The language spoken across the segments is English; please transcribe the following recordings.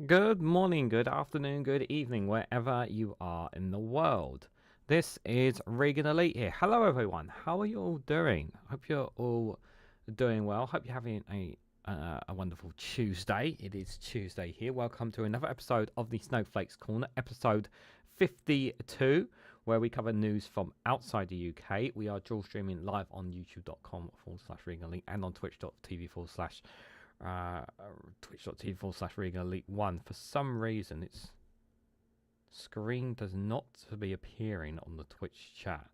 Good morning, good afternoon, good evening, wherever you are in the world. This is REGANELITE here. Hello, everyone. How are you all doing? Hope you're all doing well. Hope you're having a wonderful Tuesday. It is Tuesday here. Welcome to another episode of the Snowflake's Corner, episode 52, where we cover news from outside the UK. We are dual streaming live on youtube.com/REGANELITE and on twitch.tv/REGANELITE1. For some reason, its screen does not be appearing on the Twitch chat.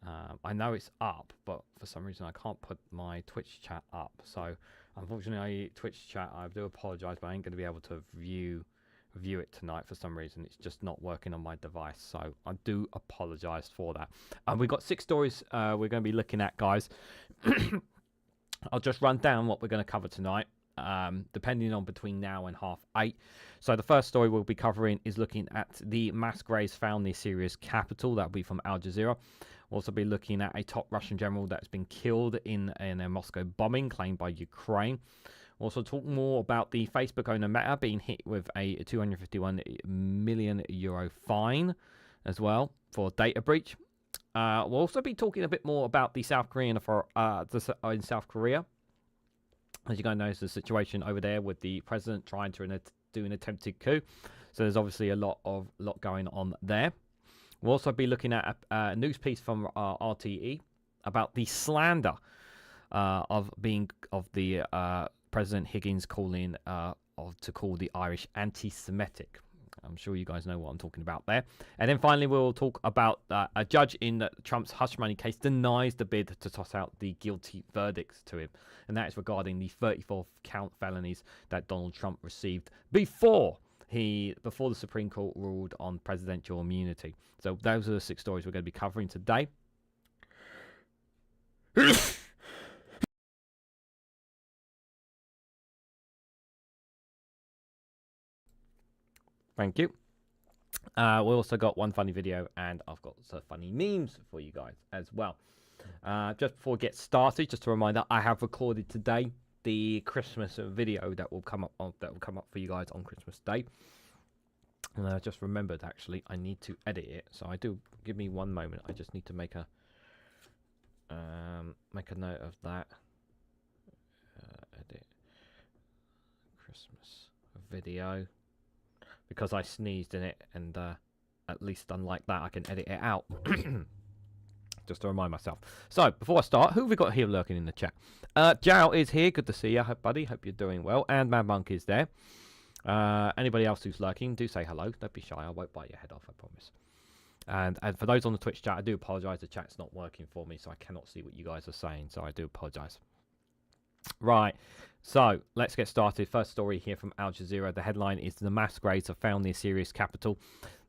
I know it's up, but for some reason I can't put my Twitch chat up. So unfortunately, Twitch chat, I do apologize, but I ain't going to be able to view it tonight for some reason. It's just not working on my device, so I do apologize for that. We've got 6 stories we're going to be looking at, guys. I'll just run down what we're going to cover tonight, depending on between now and 8:30. So the first story we'll be covering is looking at the mass graves found near Syria's capital. That'll be from Al Jazeera. We'll also be looking at a top Russian general that's been killed in a Moscow bombing claimed by Ukraine. We'll also talk more about the Facebook owner Meta being hit with a €251 million fine as well for data breach. We'll also be talking a bit more about the South Korean in South Korea. As you guys know, there's a situation over there with the president trying to do an attempted coup. So there's obviously a lot going on there. We'll also be looking at a news piece from RTE about the slander of the President Higgins calling to call the Irish anti-semitic. I'm sure you guys know what I'm talking about there. And then finally, we'll talk about a judge in Trump's hush money case denies the bid to toss out the guilty verdicts to him. And that is regarding the 34 count felonies that Donald Trump received before the Supreme Court ruled on presidential immunity. So those are the 6 stories we're going to be covering today. Thank you. We also got one funny video, and I've got some funny memes for you guys as well. Just before we get started, just a reminder: I have recorded today the Christmas video that will come up for you guys on Christmas Day. And I just remembered actually I need to edit it, so I do. Give me one moment. I just need to make a note of that. Edit Christmas video. Because I sneezed in it, and at least unlike that, I can edit it out. Just to remind myself. So, before I start, who have we got here lurking in the chat? Jao is here. Good to see you, buddy. Hope you're doing well. And Mad Monk is there. Anybody else who's lurking, do say hello. Don't be shy. I won't bite your head off, I promise. And for those on the Twitch chat, I do apologise. The chat's not working for me, so I cannot see what you guys are saying. So, I do apologise. Right, so let's get started. First story here from Al Jazeera. The headline is: the mass graves are found near Syria's capital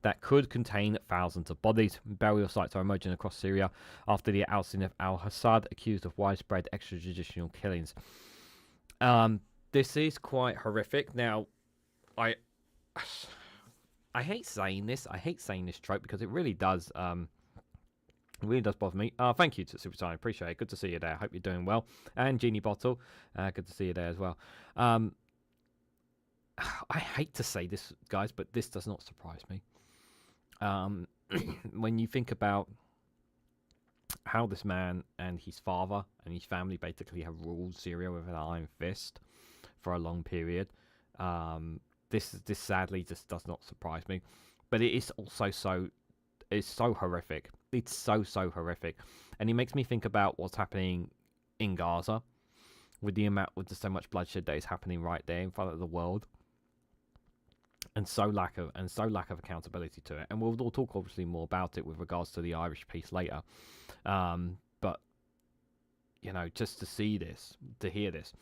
that could contain thousands of bodies. Burial sites are emerging across Syria after the ousting of al-Assad, accused of widespread extrajudicial killings. This is quite horrific. Now, I hate saying this. I hate saying this trope because it really does. It really does bother me. Thank you to Super Time. Appreciate it. Good to see you there. Hope you're doing well. And Genie Bottle. Good to see you there as well. I hate to say this, guys, but this does not surprise me. When you think about how this man and his father and his family basically have ruled Syria with an iron fist for a long period, this sadly just does not surprise me. But it is also it's so horrific. It's so horrific, and it makes me think about what's happening in Gaza, with so much bloodshed that is happening right there in front of the world, and so lack of accountability to it. And we'll talk obviously more about it with regards to the Irish piece later. But you know, just to see this, to hear this,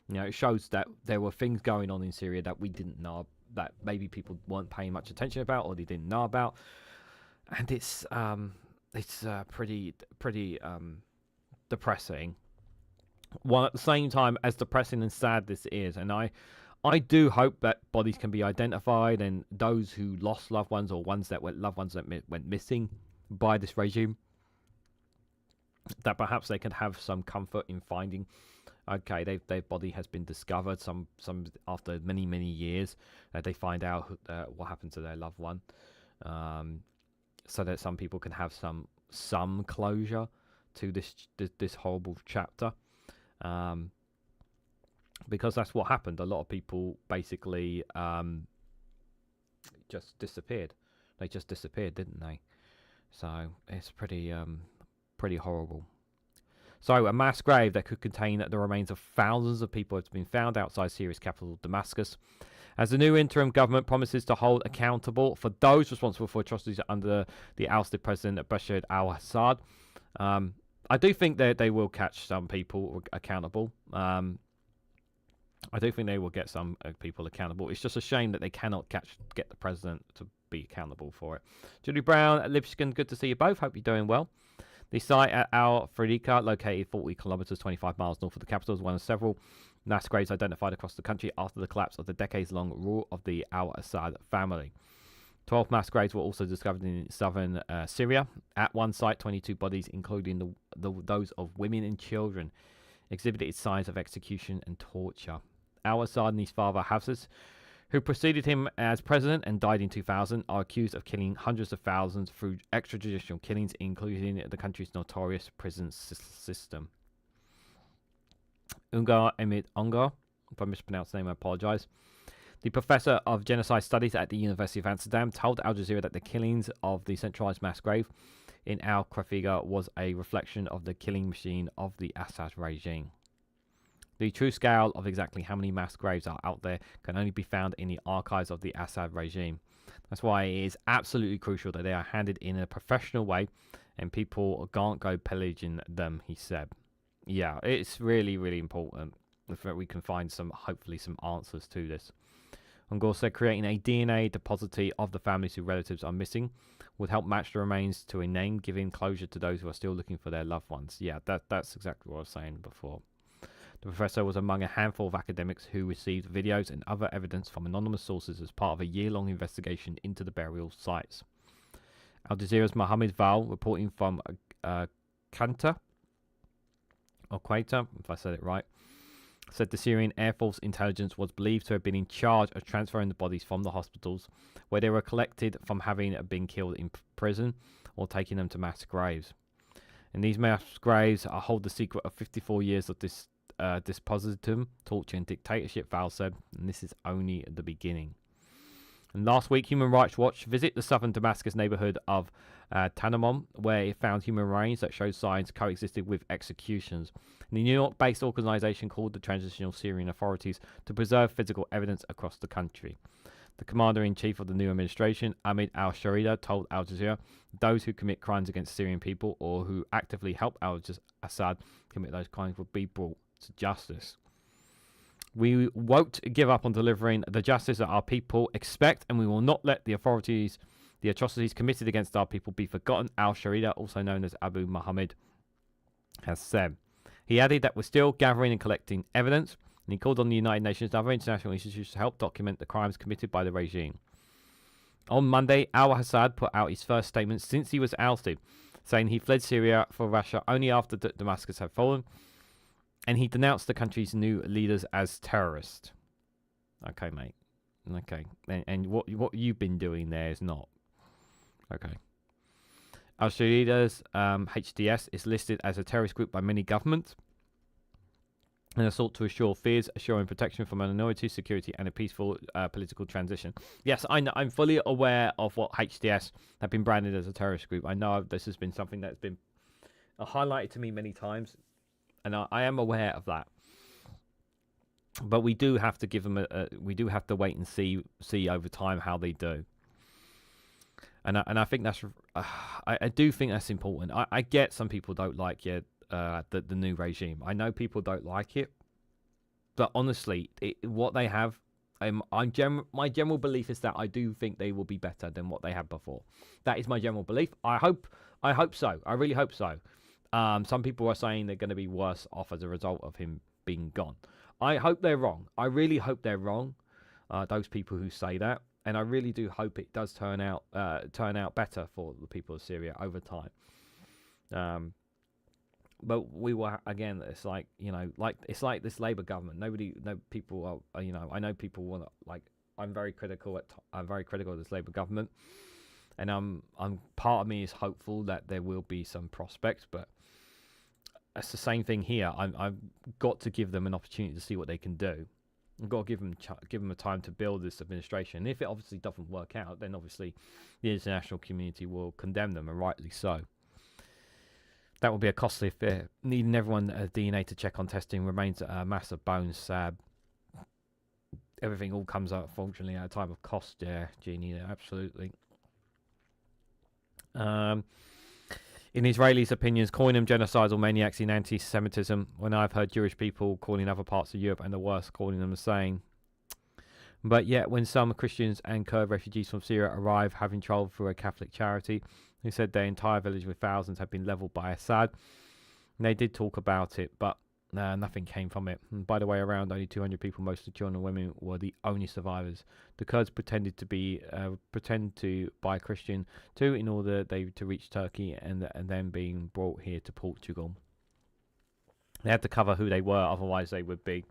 you know, it shows that there were things going on in Syria that we didn't know, that maybe people weren't paying much attention about, or they didn't know about. And it's pretty depressing. While at the same time, as depressing and sad this is, and I do hope that bodies can be identified, and those who lost loved ones, or loved ones that went missing by this regime, that perhaps they can have some comfort in finding Okay, their body has been discovered. Some after many years, they find out what happened to their loved one, so that some people can have some closure to this horrible chapter, because that's what happened. A lot of people basically just disappeared. They just disappeared, didn't they? So it's pretty horrible. So a mass grave that could contain the remains of thousands of people has been found outside Syria's capital, Damascus, as the new interim government promises to hold accountable for those responsible for atrocities under the ousted President Bashar al-Assad. I do think that they will catch some people accountable. I do think they will get some people accountable. It's just a shame that they cannot get the president to be accountable for it. Julie Brown, Lipskin, good to see you both. Hope you're doing well. The site at Al Fredika, located 40 kilometers, 25 miles north of the capital, is one of several mass graves identified across the country after the collapse of the decades-long rule of the al-Assad family. 12 mass graves were also discovered in southern Syria. At one site, 22 bodies, including those of women and children, exhibited signs of execution and torture. Al-Assad and his father Hafez, who preceded him as president and died in 2000, are accused of killing hundreds of thousands through extrajudicial killings, including the country's notorious prison system. Ungar Emid Ungar, if I mispronounced the name, I apologize. The professor of genocide studies at the University of Amsterdam told Al Jazeera that the killings of the centralized mass grave in Al Krafiga was a reflection of the killing machine of the Assad regime. The true scale of exactly how many mass graves are out there can only be found in the archives of the Assad regime. That's why it is absolutely crucial that they are handed in a professional way and people can't go pillaging them, he said. Yeah, it's really, really important that we can find hopefully some answers to this. Ungor said creating a DNA depository of the families whose relatives are missing would help match the remains to a name, giving closure to those who are still looking for their loved ones. Yeah, that's exactly what I was saying before. The professor was among a handful of academics who received videos and other evidence from anonymous sources as part of a year-long investigation into the burial sites. Al Jazeera's Mohammed Val, reporting from Quetta, if I said it right, said the Syrian Air Force intelligence was believed to have been in charge of transferring the bodies from the hospitals where they were collected from having been killed in prison or taking them to mass graves. And these mass graves hold the secret of 54 years of this despotism, torture and dictatorship, Val said, and this is only the beginning. And last week, Human Rights Watch visited the southern Damascus neighborhood of Tanamon, where it found human remains that showed signs coexisted with executions. And the New York-based organization called the Transitional Syrian Authorities to preserve physical evidence across the country. The commander-in-chief of the new administration, Ahmed al-Sharida, told Al Jazeera those who commit crimes against Syrian people or who actively help al-Assad commit those crimes would be brought to justice. We won't give up on delivering the justice that our people expect, and we will not let the atrocities committed against our people be forgotten, al-Sharida, also known as Abu Muhammad, has said. He added that we're still gathering and collecting evidence, and he called on the United Nations and other international institutions to help document the crimes committed by the regime. On Monday, al-Assad put out his first statement since he was ousted, saying he fled Syria for Russia only after Damascus had fallen, and he denounced the country's new leaders as terrorists. Okay, mate. Okay. And what you've been doing there is not. Okay. Al-Sharida's HDS is listed as a terrorist group by many governments and has sought to assure fears, assuring protection for minority security and a peaceful political transition. Yes, I'm fully aware of what HDS have been branded as a terrorist group. I know this has been something that's been highlighted to me many times. And I am aware of that, but we do have to give them we do have to wait and see over time how they do. And I think that's I do think that's important. I get some people don't like the new regime. I know people don't like it, but honestly, what they have, my general belief is that I do think they will be better than what they had before. That is my general belief. I hope so. I really hope so. Some people are saying they're going to be worse off as a result of him being gone. I hope they're wrong. I really hope they're wrong. Those people who say that, and I really do hope it does turn out better for the people of Syria over time. But we were, again, it's like, like it's like this Labour government. No people are, I know people want to, like, I'm very critical of this Labour government, and I'm part of me is hopeful that there will be some prospects, but it's the same thing here. I've got to give them an opportunity to see what they can do. I've got to give them a time to build this administration. And if it obviously doesn't work out, then obviously the international community will condemn them, and rightly so. That will be a costly affair. Needing everyone DNA to check on testing remains a massive bones sab. Everything all comes out, unfortunately, at a time of cost. Yeah, Jeannie, absolutely. In Israelis' opinions, calling them genocidal maniacs in anti-Semitism, when I've heard Jewish people calling other parts of Europe and the worst, calling them the same. But yet, when some Christians and Kurd refugees from Syria arrive, having travelled through a Catholic charity, who said their entire village with thousands had been levelled by Assad, and they did talk about it, but nothing came from it. And by the way around, only 200 people, mostly children and women, were the only survivors. The Kurds pretend to buy Christian too, in order to reach Turkey and then being brought here to Portugal. They had to cover who they were, otherwise they would be,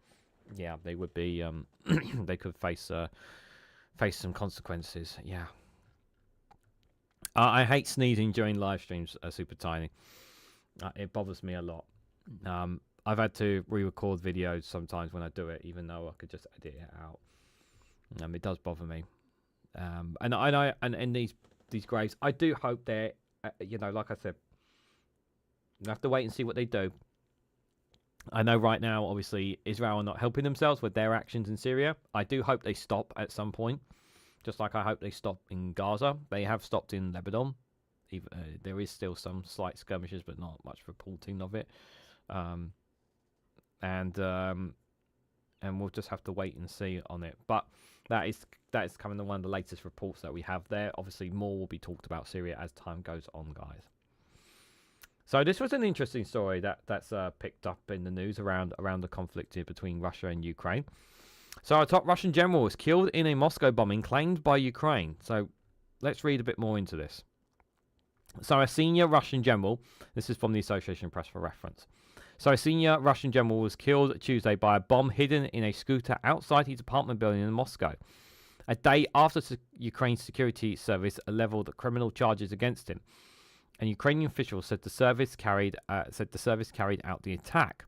they could face some consequences. Yeah. I hate sneezing during live streams, Super Tiny. It bothers me a lot. I've had to re-record videos sometimes when I do it, even though I could just edit it out. It does bother me. And these graves, I do hope they're, like I said, I have to wait and see what they do. I know right now, obviously, Israel are not helping themselves with their actions in Syria. I do hope they stop at some point, just like I hope they stop in Gaza. They have stopped in Lebanon. There is still some slight skirmishes, but not much reporting of it. And we'll just have to wait and see on it. But that is kind of one of the latest reports that we have there. Obviously, more will be talked about Syria as time goes on, guys. So this was an interesting story that's picked up in the news around the conflict here between Russia and Ukraine. So a top Russian general was killed in a Moscow bombing claimed by Ukraine. So let's read a bit more into this. So a senior Russian general, this is from the Association Press for reference. So a senior Russian general was killed Tuesday by a bomb hidden in a scooter outside his apartment building in Moscow, a day after Ukraine's security service leveled criminal charges against him. An Ukrainian official said the service carried out the attack.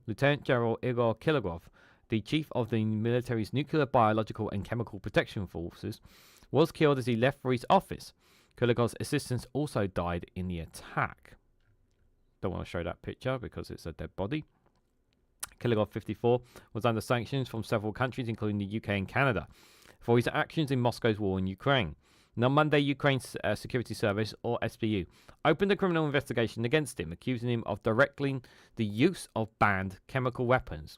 Lieutenant General Igor Kilogov, the chief of the military's nuclear, biological, and chemical protection forces, was killed as he left for his office. Kilogov's assistants also died in the attack. Don't want to show that picture because it's a dead body. Kilogov, 54, was under sanctions from several countries, including the UK and Canada, for his actions in Moscow's war in Ukraine. And on Monday, Ukraine's Security Service, or SBU, opened a criminal investigation against him, accusing him of directing the use of banned chemical weapons.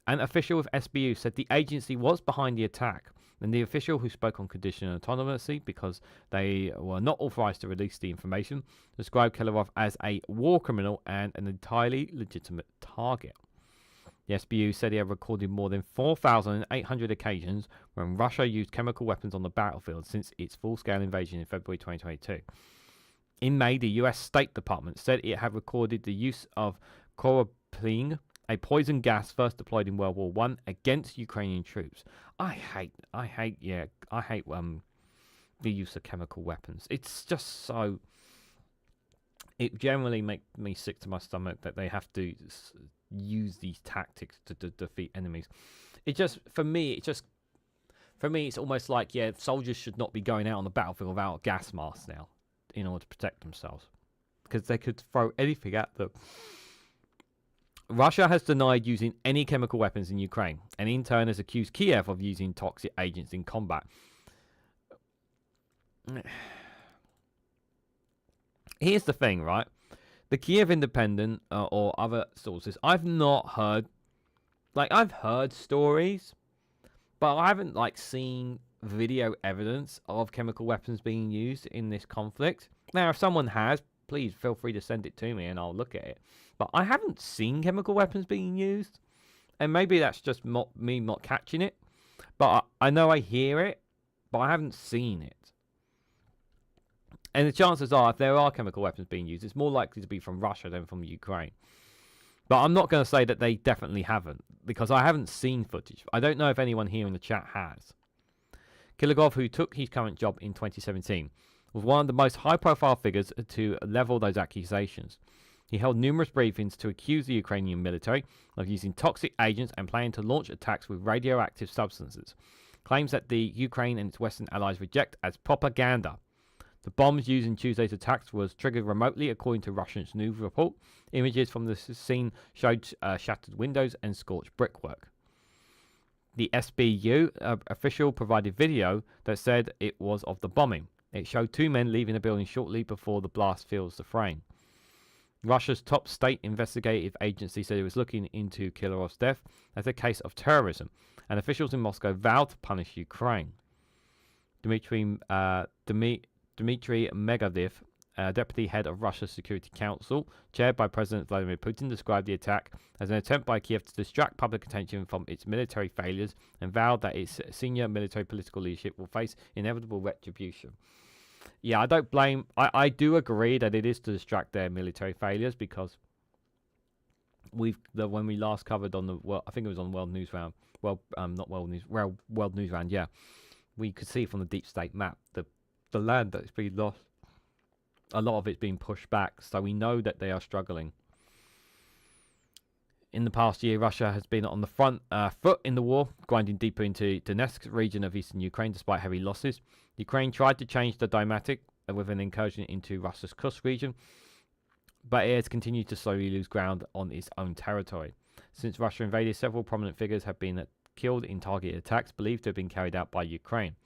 An official with SBU said the agency was behind the attack, and the official, who spoke on condition of autonomy because they were not authorized to release the information, described Kilorov as a war criminal and an entirely legitimate target. The SBU said he had recorded more than 4,800 occasions when Russia used chemical weapons on the battlefield since its full-scale invasion in February 2022. In May, the US State Department said it had recorded the use of chloroplene, a poison gas first deployed in World War I against Ukrainian troops. I hate the use of chemical weapons. It's just so. It generally makes me sick to my stomach that they have to use these tactics to defeat enemies. For me, it's almost like, soldiers should not be going out on the battlefield without a gas mask now in order to protect themselves, because they could throw anything at them. Russia has denied using any chemical weapons in Ukraine, and in turn has accused Kiev of using toxic agents in combat. Here's the thing, right? The Kiev Independent or other sources, I've not heard, I've heard stories, but I haven't seen video evidence of chemical weapons being used in this conflict. Now, if someone has, please feel free to send it to me and I'll look at it. But I haven't seen chemical weapons being used, and maybe that's just me not catching it. But I know I hear it, but I haven't seen it. And the chances are, if there are chemical weapons being used, it's more likely to be from Russia than from Ukraine. But I'm not going to say that they definitely haven't, because I haven't seen footage. I don't know if anyone here in the chat has. Killigov, who took his current job in 2017, was one of the most high-profile figures to level those accusations. He held numerous briefings to accuse the Ukrainian military of using toxic agents and planning to launch attacks with radioactive substances. Claims that the Ukraine and its Western allies reject as propaganda. The bombs used in Tuesday's attacks was triggered remotely, according to Russian news report. Images from the scene showed shattered windows and scorched brickwork. The SBU official provided video that said it was of the bombing. It showed two men leaving the building shortly before the blast fills the frame. Russia's top state investigative agency said it was looking into Killarov's death as a case of terrorism, and officials in Moscow vowed to punish Ukraine. Dmitry Medvedev, deputy head of Russia's Security Council, chaired by President Vladimir Putin, described the attack as an attempt by Kiev to distract public attention from its military failures and vowed that its senior military political leadership will face inevitable retribution. Yeah, I don't blame. I do agree that it is to distract their military failures, because when we last covered on the I think it was on World News Round. World News Round. Yeah, we could see from the deep state map the land that's been lost. A lot of it's been pushed back, so we know that they are struggling. In the past year, Russia has been on the front foot in the war, grinding deeper into Donetsk region of eastern Ukraine despite heavy losses. Ukraine tried to change the dynamic with an incursion into Russia's Kursk region, but it has continued to slowly lose ground on its own territory. Since Russia invaded, several prominent figures have been killed in targeted attacks believed to have been carried out by Ukraine.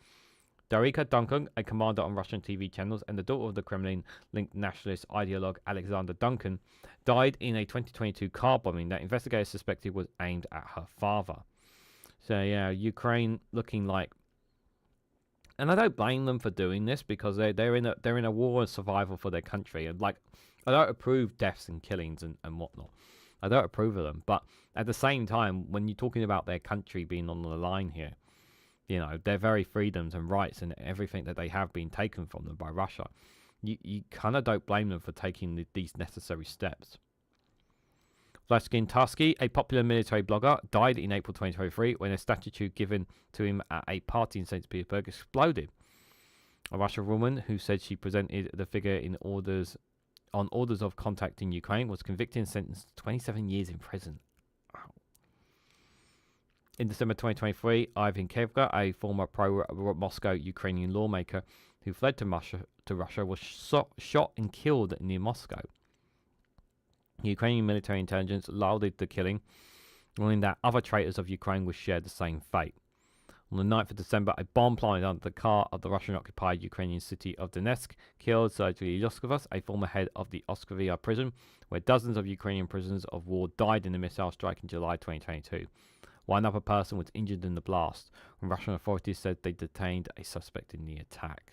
Darika Duncan, a commander on Russian TV channels and the daughter of the Kremlin-linked nationalist ideologue Alexander Duncan, died in a 2022 car bombing that investigators suspected was aimed at her father. So yeah, Ukraine looking like, and I don't blame them for doing this, because they're in a war of survival for their country, and like, I don't approve deaths and killings and whatnot. I don't approve of them, but at the same time, when you're talking about their country being on the line here, you know, their very freedoms and rights and everything that they have been taken from them by Russia, you kind of don't blame them for taking these necessary steps. Vladimir Tarsky, a popular military blogger, died in April 2023 when a statue given to him at a party in St. Petersburg exploded. A Russian woman who said she presented the figure on orders of contacting Ukraine was convicted and sentenced to 27 years in prison. Wow. In December 2023, Ivan Kevka, a former pro-Moscow Ukrainian lawmaker who fled to Russia, was shot and killed near Moscow. Ukrainian military intelligence lauded the killing, warning that other traitors of Ukraine would share the same fate. On the 9th of December, a bomb planted under the car of the Russian-occupied Ukrainian city of Donetsk killed Sergei Lyoskovas, a former head of the Oskavia prison, where dozens of Ukrainian prisoners of war died in a missile strike in July 2022. One other person was injured in the blast, when Russian authorities said they detained a suspect in the attack.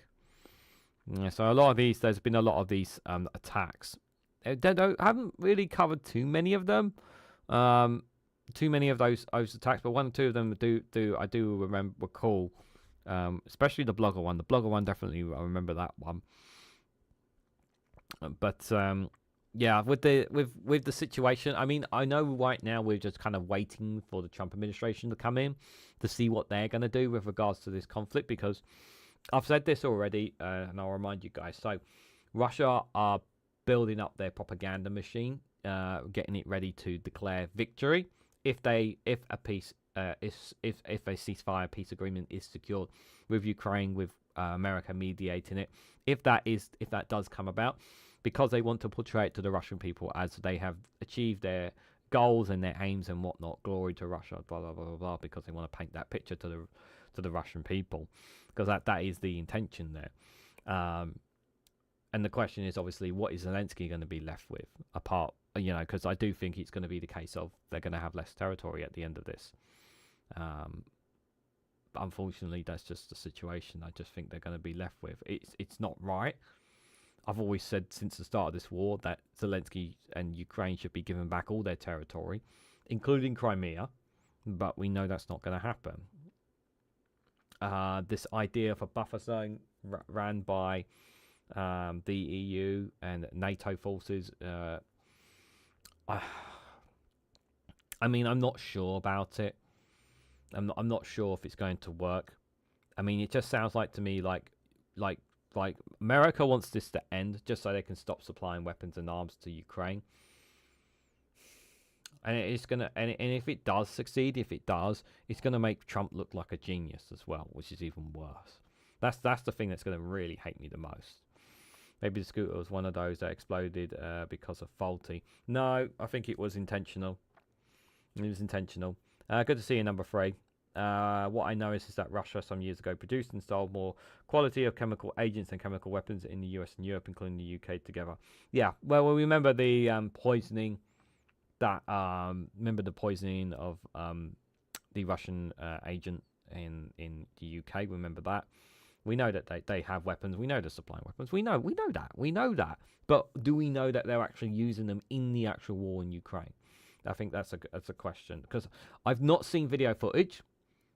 Yeah, so there's been a lot of these attacks. I haven't really covered too many of them. Too many of those attacks, but one or two of them I do recall, especially the blogger one. The blogger one, definitely, I remember that one. But yeah, with the situation, I mean, I know right now we're just kind of waiting for the Trump administration to come in to see what they're going to do with regards to this conflict, because I've said this already, and I'll remind you guys. So Russia are building up their propaganda machine, getting it ready to declare victory if a ceasefire peace agreement is secured with Ukraine, with America mediating it. If that does come about, because they want to portray it to the Russian people as they have achieved their goals and their aims and whatnot, glory to Russia, blah blah blah blah blah, because they want to paint that picture to the Russian people, because that is the intention there. And the question is, obviously, what is Zelensky going to be left with, apart, you know, because I do think it's going to be the case of they're going to have less territory at the end of this. But unfortunately, that's just the situation I just think they're going to be left with. It's not right. I've always said since the start of this war that Zelensky and Ukraine should be given back all their territory, including Crimea, but we know that's not going to happen. This idea of a buffer zone ran by the EU and NATO forces. I mean, I'm not sure about it. I'm not sure if it's going to work. I mean, it just sounds like to me like America wants this to end just so they can stop supplying weapons and arms to Ukraine. And it's gonna, and if it does succeed, if it does, it's gonna make Trump look like a genius as well, which is even worse. That's the thing that's gonna really hate me the most. Maybe the scooter was one of those that exploded because of faulty. No, I think it was intentional. It was intentional. Good to see you, number 3. What I know is that Russia some years ago produced and sold more quality of chemical agents and chemical weapons in the US and Europe, including the UK together. Yeah, well, we remember the poisoning. Remember the poisoning of the Russian agent in the UK. Remember that. We know that they have weapons. We know they're supplying weapons. We know that. But do we know that they're actually using them in the actual war in Ukraine? I think that's a question, because I've not seen video footage.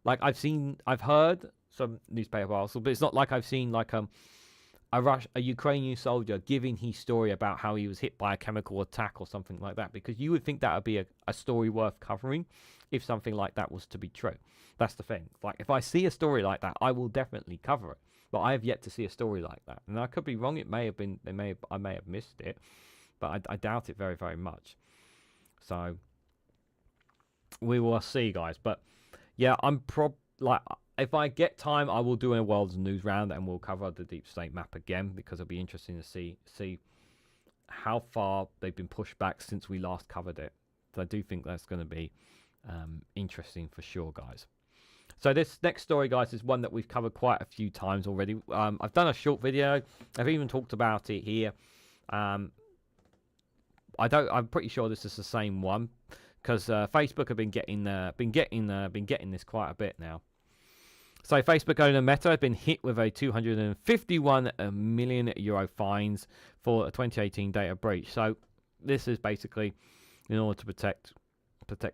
Like I've heard some newspaper articles, but it's not like I've seen like a Ukrainian soldier giving his story about how he was hit by a chemical attack or something like that, because you would think that would be a story worth covering if something like that was to be true. That's the thing. Like, if I see a story like that, I will definitely cover it. But I have yet to see a story like that. And I could be wrong. It may have been, I may have missed it, but I doubt it very, very much. So we will see, guys. But yeah, if I get time, I will do a world news round and we'll cover the deep state map again, because it'll be interesting to see how far they've been pushed back since we last covered it. So I do think that's going to be interesting for sure, guys. So this next story, guys, is one that we've covered quite a few times already. I've done a short video. I've even talked about it here. I'm pretty sure this is the same one, because Facebook have been getting this quite a bit now. So Facebook owner Meta has been hit with a 251 million euro fines for a 2018 data breach. So this is basically in order to protect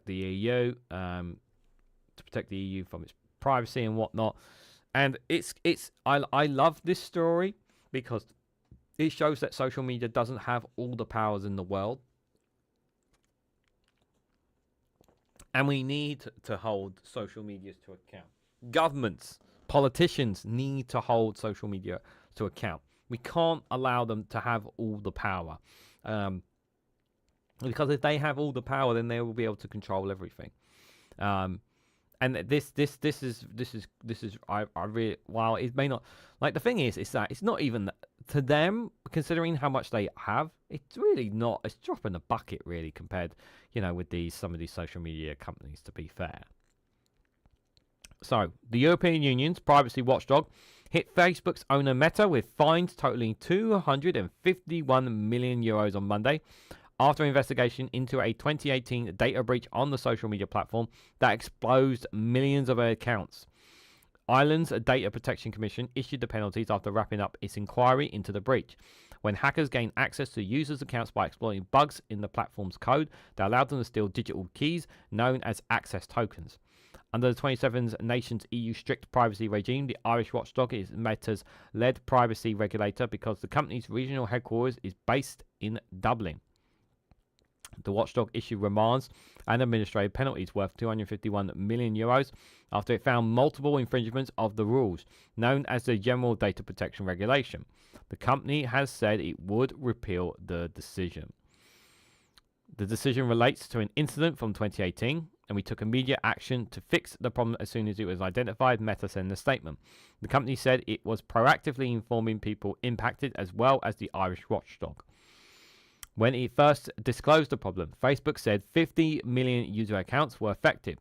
the EU, to protect the EU from its privacy and whatnot. And I love this story because it shows that social media doesn't have all the powers in the world. And we need to hold social medias to account. Governments, politicians need to hold social media to account. We can't allow them to have all the power. Because if they have all the power, then they will be able to control everything. And this is I really, while it may not, like, the thing is that it's not even to them, considering how much they have, it's really not, it's drop in the bucket really compared, with some of these social media companies, to be fair. So the European Union's privacy watchdog hit Facebook's owner Meta with fines totaling 251 million euros on Monday, after investigation into a 2018 data breach on the social media platform that exposed millions of accounts. Ireland's Data Protection Commission issued the penalties after wrapping up its inquiry into the breach, when hackers gained access to users' accounts by exploiting bugs in the platform's code that allowed them to steal digital keys known as access tokens. Under the 27 nations EU strict privacy regime, the Irish watchdog is Meta's lead privacy regulator because the company's regional headquarters is based in Dublin. The watchdog issued remands and administrative penalties worth 251 million euros after it found multiple infringements of the rules, known as the General Data Protection Regulation. The company has said it would repeal the decision. The decision relates to an incident from 2018, and we took immediate action to fix the problem as soon as it was identified, Meta said in a statement. The company said it was proactively informing people impacted as well as the Irish watchdog. When it first disclosed the problem, Facebook said 50 million user accounts were affected,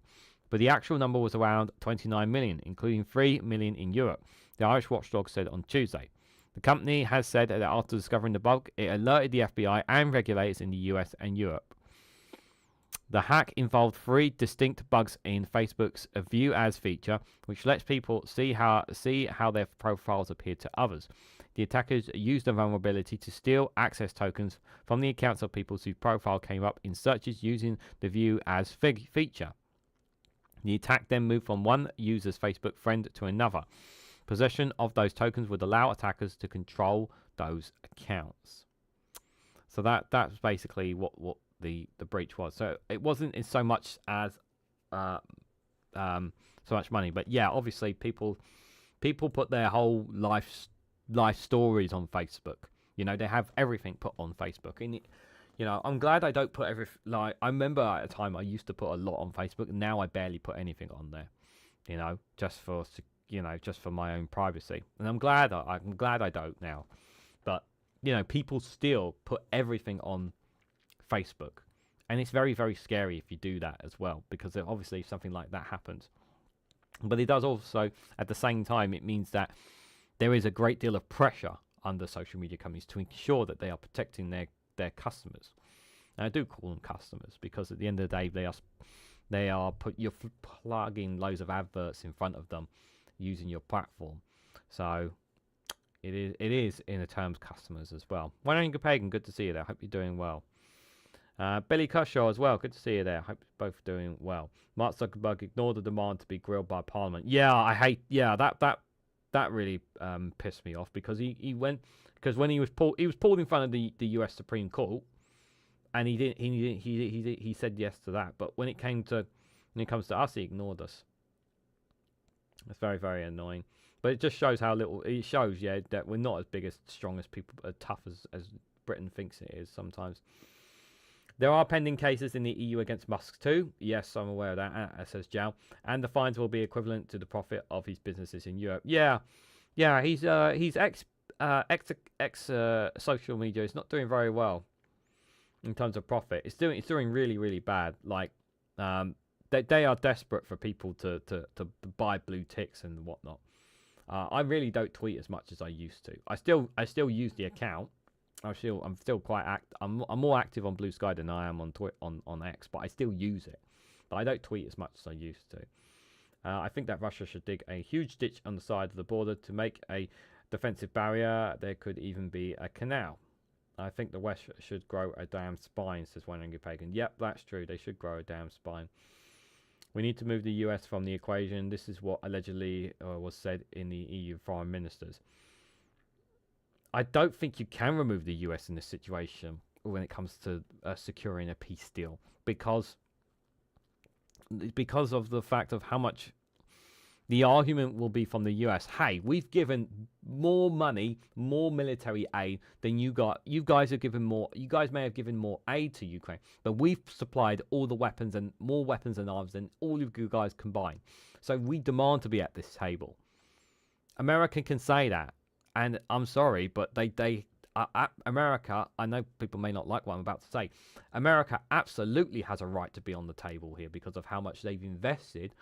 but the actual number was around 29 million, including 3 million in Europe, the Irish watchdog said on Tuesday. The company has said that after discovering the bug, it alerted the FBI and regulators in the US and Europe. The hack involved 3 distinct bugs in Facebook's View As feature, which lets people see how their profiles appear to others. The attackers used the vulnerability to steal access tokens from the accounts of people whose profile came up in searches using the View As feature. The attack then moved from one user's Facebook friend to another. Possession of those tokens would allow attackers to control those accounts. So that's basically what the breach was. So it wasn't in so much as so much money, but yeah, obviously people put their whole life stories on Facebook. You know, they have everything put on Facebook, and you know, I'm glad I don't put everything. Like, I remember at a time I used to put a lot on Facebook, and now I barely put anything on there. You know, just for my own privacy, and I'm glad I don't now. But you know, people still put everything on Facebook, and it's very, very scary if you do that as well, because obviously something like that happens. But it does also, at the same time, it means that there is a great deal of pressure under social media companies to ensure that they are protecting their customers. And I do call them customers because at the end of the day, you're plugging loads of adverts in front of them using your platform. So it is in the terms customers as well. Wayne Pagan, good to see you there. Hope you're doing well. Billy Kershaw as well. Good to see you there. Hope you're both doing well. Mark Zuckerberg ignored the demand to be grilled by Parliament. Yeah, that really pissed me off, because when he was pulled in front of the US Supreme Court, and he said yes to that. But when it comes to us, he ignored us. It's very, very annoying. But it just shows how little. It shows, yeah, that we're not as big, as strong as people, as tough as Britain thinks it is sometimes. There are pending cases in the EU against Musk too. Yes, I'm aware of that, says Jal. And the fines will be equivalent to the profit of his businesses in Europe. Yeah, he's ex social media. It's not doing very well in terms of profit. It's doing really, really bad. Like, they are desperate for people to buy blue ticks and whatnot. I really don't tweet as much as I used to. I still use the account. I'm still quite I'm more active on Blue Sky than I am on X, but I still use it. But I don't tweet as much as I used to. I think that Russia should dig a huge ditch on the side of the border to make a defensive barrier. There could even be a canal. I think the West should grow a damn spine, says Wayne Pagan. Yep, that's true. They should grow a damn spine. We need to move the US from the equation. This is what allegedly was said in the EU foreign ministers. I don't think you can remove the US in this situation when it comes to securing a peace deal, because of the fact of how much the argument will be from the US. Hey, we've given more money, more military aid than you got. You guys have given more. You guys may have given more aid to Ukraine, but we've supplied all the weapons and more weapons and arms than all of you guys combined. So we demand to be at this table. America can say that. And I'm sorry, but America, I know people may not like what I'm about to say, America absolutely has a right to be on the table here because of how much they've invested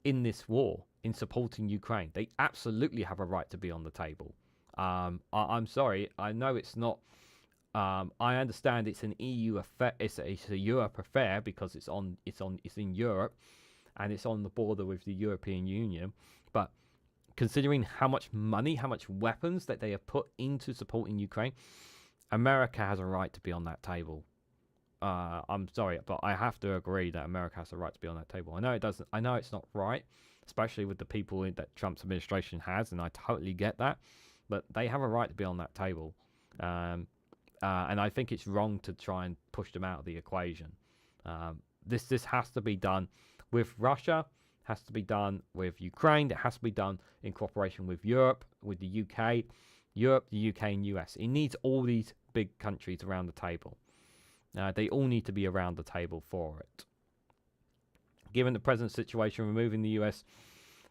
in this war, in supporting Ukraine. They absolutely have a right to be on the table. I'm sorry, I know it's not. I understand it's an EU affair. It's a Europe affair because it's in Europe, and it's on the border with the European Union, but considering how much money, how much weapons that they have put into supporting Ukraine, America has a right to be on that table. I'm sorry, but I have to agree that America has the right to be on that table. I know it doesn't. I know it's not right, especially with the people that Trump's administration has, and I totally get that. But they have a right to be on that table, and I think it's wrong to try and push them out of the equation. This has to be done with Russia. Has to be done with Ukraine. It has to be done in cooperation with Europe, with the UK, the UK, and US. It needs all these big countries around the table. They all need to be around the table for it. Given the present situation, removing the US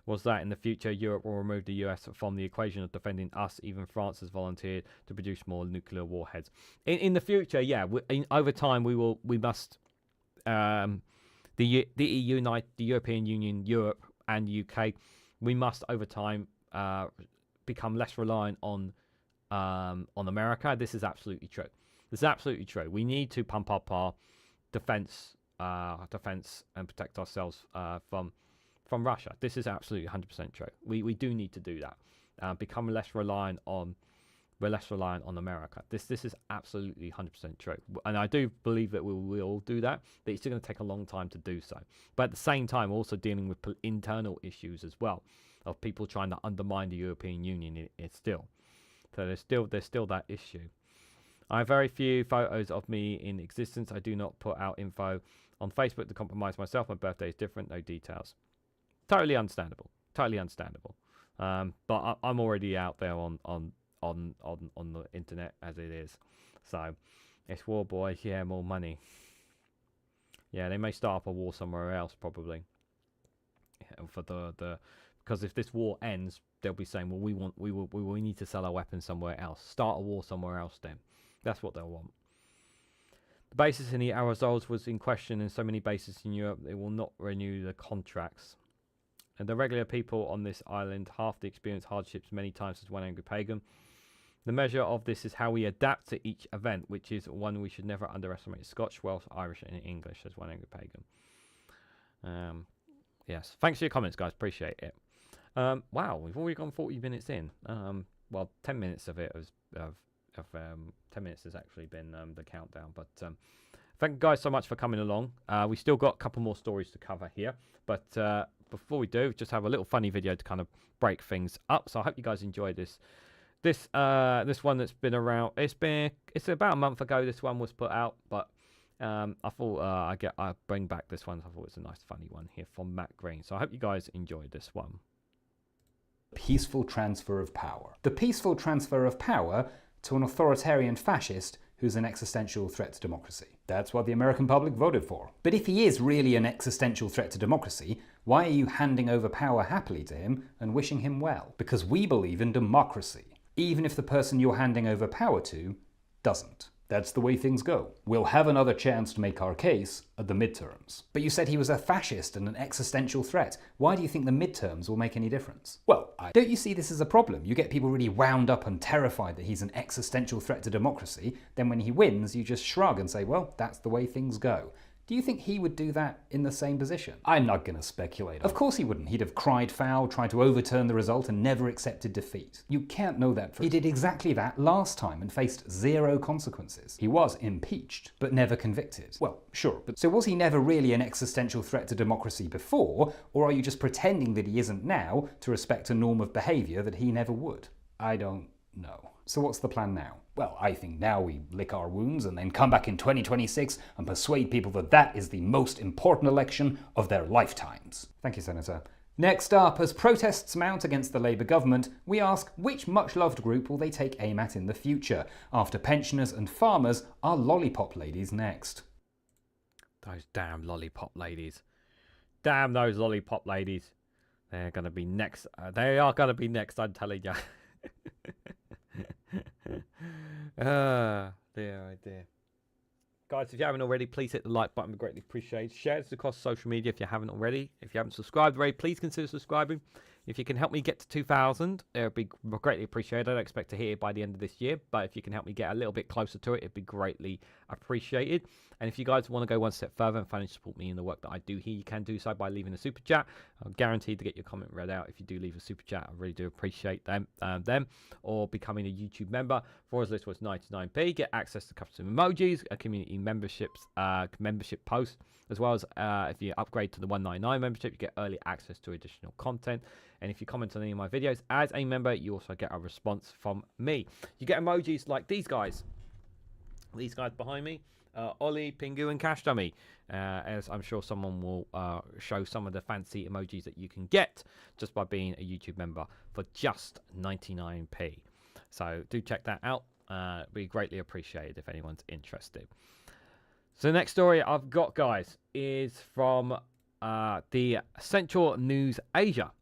was that in the future Europe will remove the US from the equation of defending us. Even France has volunteered to produce more nuclear warheads. In the future, yeah, over time we must. The EU, the European Union, Europe, and UK, we must over time become less reliant on America. This is absolutely true. This is absolutely true. We need to pump up our defense and protect ourselves from Russia. This is absolutely 100% true. We do need to do that. Become less reliant on. We're less reliant on America. This is absolutely 100% true. And I do believe that we will do that, but it's still going to take a long time to do so. But at the same time, also dealing with internal issues as well of people trying to undermine the European Union. It's still. So there's still that issue. I have very few photos of me in existence. I do not put out info on Facebook to compromise myself. My birthday is different. No details. Totally understandable. Totally understandable. But I'm already out there on the internet as it is. So it's war, boys. Yeah, more money. Yeah, they may start up a war somewhere else probably. For because if this war ends, they'll be saying, well, we need to sell our weapons somewhere else. Start a war somewhere else then. That's what they'll want. The basis in the aerosols was in question in so many bases in Europe, they will not renew the contracts. And the regular people on this island, half the experience hardships many times as one angry pagan. The measure of this is how we adapt to each event, which is one we should never underestimate. Scotch, Welsh, Irish, and English as one angry pagan. Yes, thanks for your comments, guys. Appreciate it. Wow, we've already gone 40 minutes in. Well, 10 minutes of it was 10 minutes has actually been the countdown. But thank you guys so much for coming along. We still got a couple more stories to cover here, but before we do, just have a little funny video to kind of break things up. So I hope you guys enjoyed this. This one that's been around. It's about a month ago. This one was put out, but I thought I bring back this one. I thought it's a nice funny one here from Matt Green. So I hope you guys enjoyed this one. Peaceful transfer of power. The peaceful transfer of power to an authoritarian fascist who's an existential threat to democracy. That's what the American public voted for. But if he is really an existential threat to democracy, why are you handing over power happily to him and wishing him well? Because we believe in democracy, even if the person you're handing over power to doesn't. That's the way things go. We'll have another chance to make our case at the midterms. But you said he was a fascist and an existential threat. Why do you think the midterms will make any difference? Well, don't you see this as a problem? You get people really wound up and terrified that he's an existential threat to democracy. Then when he wins, you just shrug and say, well, that's the way things go. Do you think he would do that in the same position? I'm not going to speculate. Of course he wouldn't. He'd have cried foul, tried to overturn the result, and never accepted defeat. You can't know that for... He did exactly that last time and faced zero consequences. He was impeached, but never convicted. Well, sure, but so was he never really an existential threat to democracy before, or are you just pretending that he isn't now to respect a norm of behaviour that he never would? I don't know. So what's the plan now? Well, I think now we lick our wounds and then come back in 2026 and persuade people that that is the most important election of their lifetimes. Thank you, Senator. Next up, as protests mount against the Labour government, we ask which much-loved group will they take aim at in the future? After pensioners and farmers, are lollipop ladies next? Those damn lollipop ladies. Damn those lollipop ladies. They're going to be next. They are going to be next, I'm telling you. Dear, oh dear. Guys, if you haven't already, please hit the like button. We greatly appreciate it. Share this across social media if you haven't already. If you haven't subscribed already, please consider subscribing. If you can help me get to 2,000, it would be greatly appreciated. I don't expect to hit it by the end of this year, but if you can help me get a little bit closer to it, it'd be greatly appreciated. And if you guys want to go one step further and financially support me in the work that I do here, you can do so by leaving a super chat. I'm guaranteed to get your comment read out if you do leave a super chat. I really do appreciate them. Or becoming a YouTube member. For as little as 99p, get access to custom emojis, a community membership post, as well as if you upgrade to the 199 membership, you get early access to additional content. And if you comment on any of my videos as a member, you also get a response from me. You get emojis like these guys. These guys behind me. Ollie, Pingu, and Cash Dummy. As I'm sure someone will show some of the fancy emojis that you can get just by being a YouTube member for just 99p. So do check that out. Be greatly appreciated if anyone's interested. So the next story I've got, guys, is from the Central News Asia.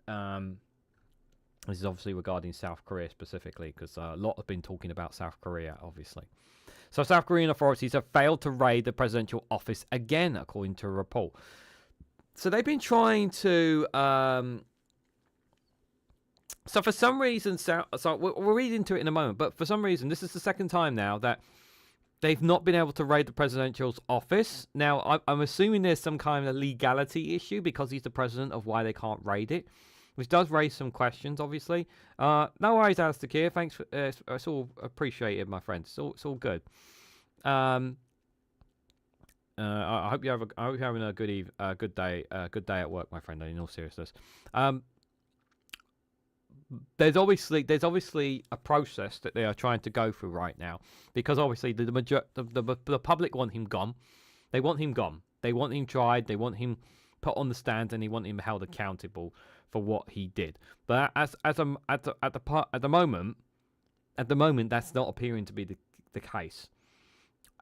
This is obviously regarding South Korea specifically, because a lot have been talking about South Korea, obviously. So South Korean authorities have failed to raid the presidential office again, according to a report. So they've been trying to... So for some reason, so we'll read into it in a moment, but for some reason, this is the second time now that they've not been able to raid the presidential's office. Now, I'm assuming there's some kind of legality issue because he's the president of why they can't raid it, which does raise some questions, obviously. No worries, Alistair. Thanks. It's all appreciated, my friends. It's all good. I hope you're having a good day at work, my friend. In all seriousness. there's obviously a process that they are trying to go through right now, because obviously the public want him gone. They want him gone. They want him tried. They want him put on the stand, and they want him held accountable for what he did. But at the moment, that's not appearing to be the case.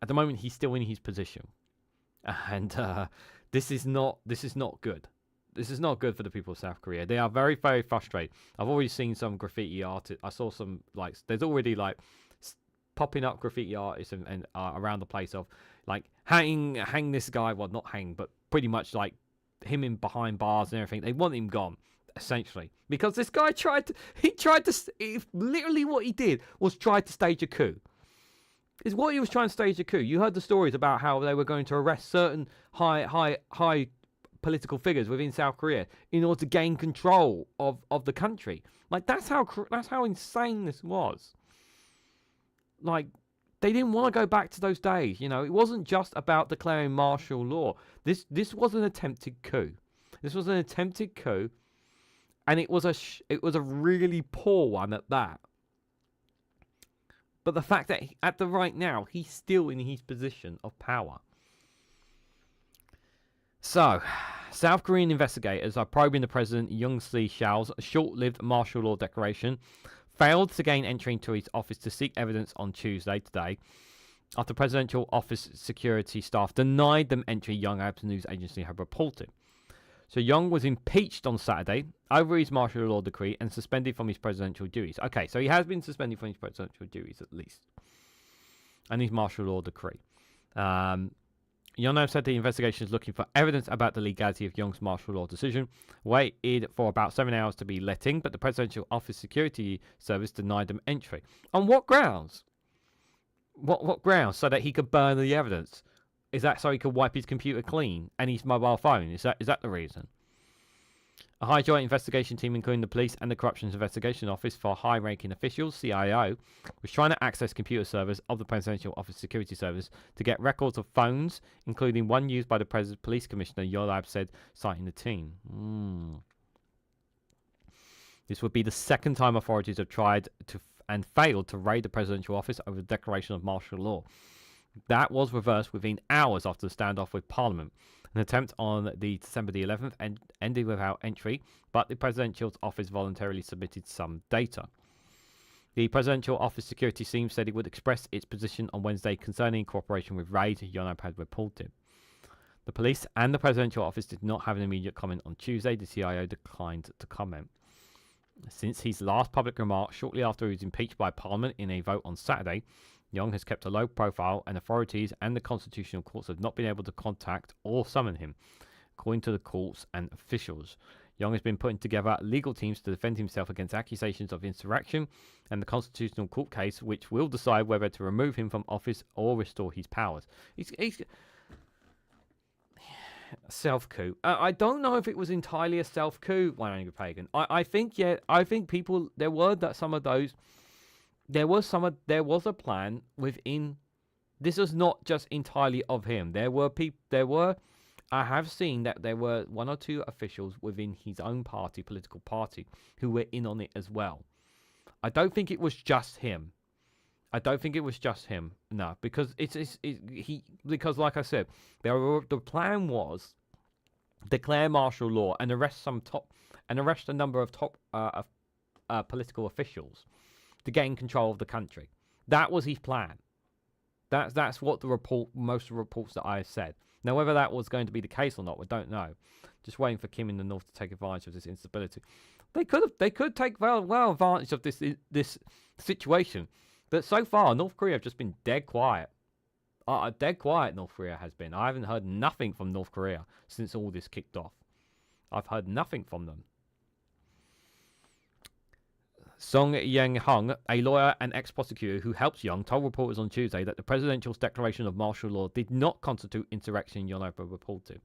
At the moment, he's still in his position, and this is not good. This is not good for the people of South Korea. They are very, very frustrated. I've already seen some graffiti artists. I saw some, like, there's already, like, popping up graffiti artists and around the place of, like, hang this guy. Well, not hang, but pretty much, like, him in behind bars and everything. They want him gone, essentially. Because this guy literally what he did was try to stage a coup. Is what he was trying to stage a coup. You heard the stories about how they were going to arrest certain high political figures within South Korea in order to gain control of the country. Like, that's how insane this was. Like, they didn't want to go back to those days. You know, it wasn't just about declaring martial law. This was an attempted coup. This was an attempted coup, and it was a really poor one at that. But the fact that right now he's still in his position of power. So, South Korean investigators are probing the President Yoon Suk-yeol's short-lived martial law declaration failed to gain entry into his office to seek evidence on Tuesday, today, after presidential office security staff denied them entry, Young Ab's news agency have reported. So Young was impeached on Saturday over his martial law decree and suspended from his presidential duties. Okay, so he has been suspended from his presidential duties at least, and his martial law decree. Young said the investigation is looking for evidence about the legality of Young's martial law decision. Waited for about 7 hours to be let in, but the Presidential Office Security Service denied them entry. On what grounds? What grounds? So that he could burn the evidence? Is that so he could wipe his computer clean and his mobile phone? Is that the reason? A high joint investigation team, including the police and the Corruptions Investigation Office for high-ranking officials, CIO, was trying to access computer servers of the Presidential Office Security Service to get records of phones, including one used by the Police Commissioner, Yoab said, citing the team. This would be the second time authorities have tried to and failed to raid the presidential office over the declaration of martial law. That was reversed within hours after the standoff with Parliament. An attempt on the December the 11th ended without entry, but the presidential office voluntarily submitted some data. The presidential office security team said it would express its position on Wednesday concerning cooperation with raid, Yonhap had reported. The police and the presidential office did not have an immediate comment on Tuesday. The CIO declined to comment. Since his last public remark shortly after he was impeached by Parliament in a vote on Saturday, Young has kept a low profile, and authorities and the constitutional courts have not been able to contact or summon him, according to the courts and officials. Young has been putting together legal teams to defend himself against accusations of insurrection and the constitutional court case, which will decide whether to remove him from office or restore his powers. He's self-coup. I don't know if it was entirely a self-coup, One Angry Pagan. I think people, there was a plan within. This was not just entirely of him. I have seen that there were one or two officials within his own political party, who were in on it as well. I don't think it was just him. No, because because like I said, the plan was declare martial law and arrest a number of top political officials to gain control of the country. That was his plan. That's what most of the reports that I have said. Now, whether that was going to be the case or not, we don't know. Just waiting for Kim in the North to take advantage of this instability. They could take well advantage of this situation. But so far, North Korea have just been dead quiet. Dead quiet, North Korea has been. I haven't heard nothing from North Korea since all this kicked off. I've heard nothing from them. Song Yang-hung, a lawyer and ex-prosecutor who helped Young, told reporters on Tuesday that the presidential declaration of martial law did not constitute insurrection, Yonhap reported.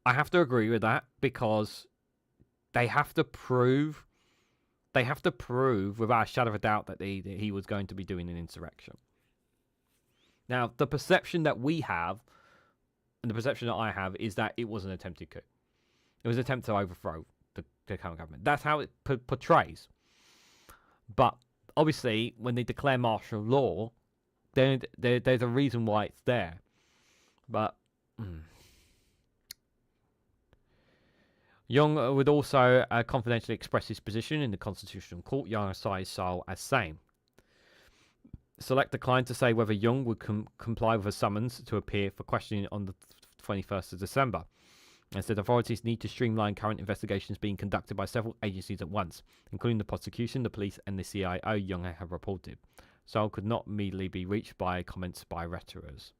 I have to agree with that, because they have to prove without a shadow of a doubt that he was going to be doing an insurrection. Now, the perception that we have and the perception that I have is that it was an attempted coup. It was an attempt to overthrow the current government. That's how it portrays. But obviously, when they declare martial law, there's a reason why it's there. But Young would also confidentially express his position in the Constitutional Court. Young cited Seoul as same. Select declined to say whether Young would comply with a summons to appear for questioning on the 21st of December. And said authorities need to streamline current investigations being conducted by several agencies at once, including the prosecution, the police, and the CIO, Young have reported. Seoul could not immediately be reached by comments by Reuters.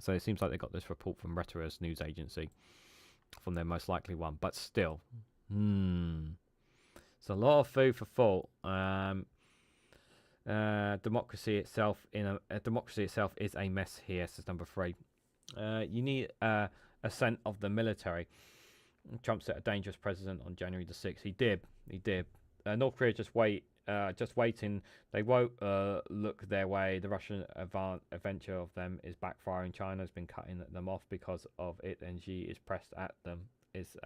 So it seems like they got this report from Reuters news agency, from their most likely one. But still, it's a lot of food for thought. Democracy itself is a mess here, says number 3. You need assent of the military. Trump set a dangerous precedent on January the 6th. He did. North Korea just waiting. They won't look their way. The Russian adventure of them is backfiring. China's been cutting them off because of it, and Xi is pressed at them, is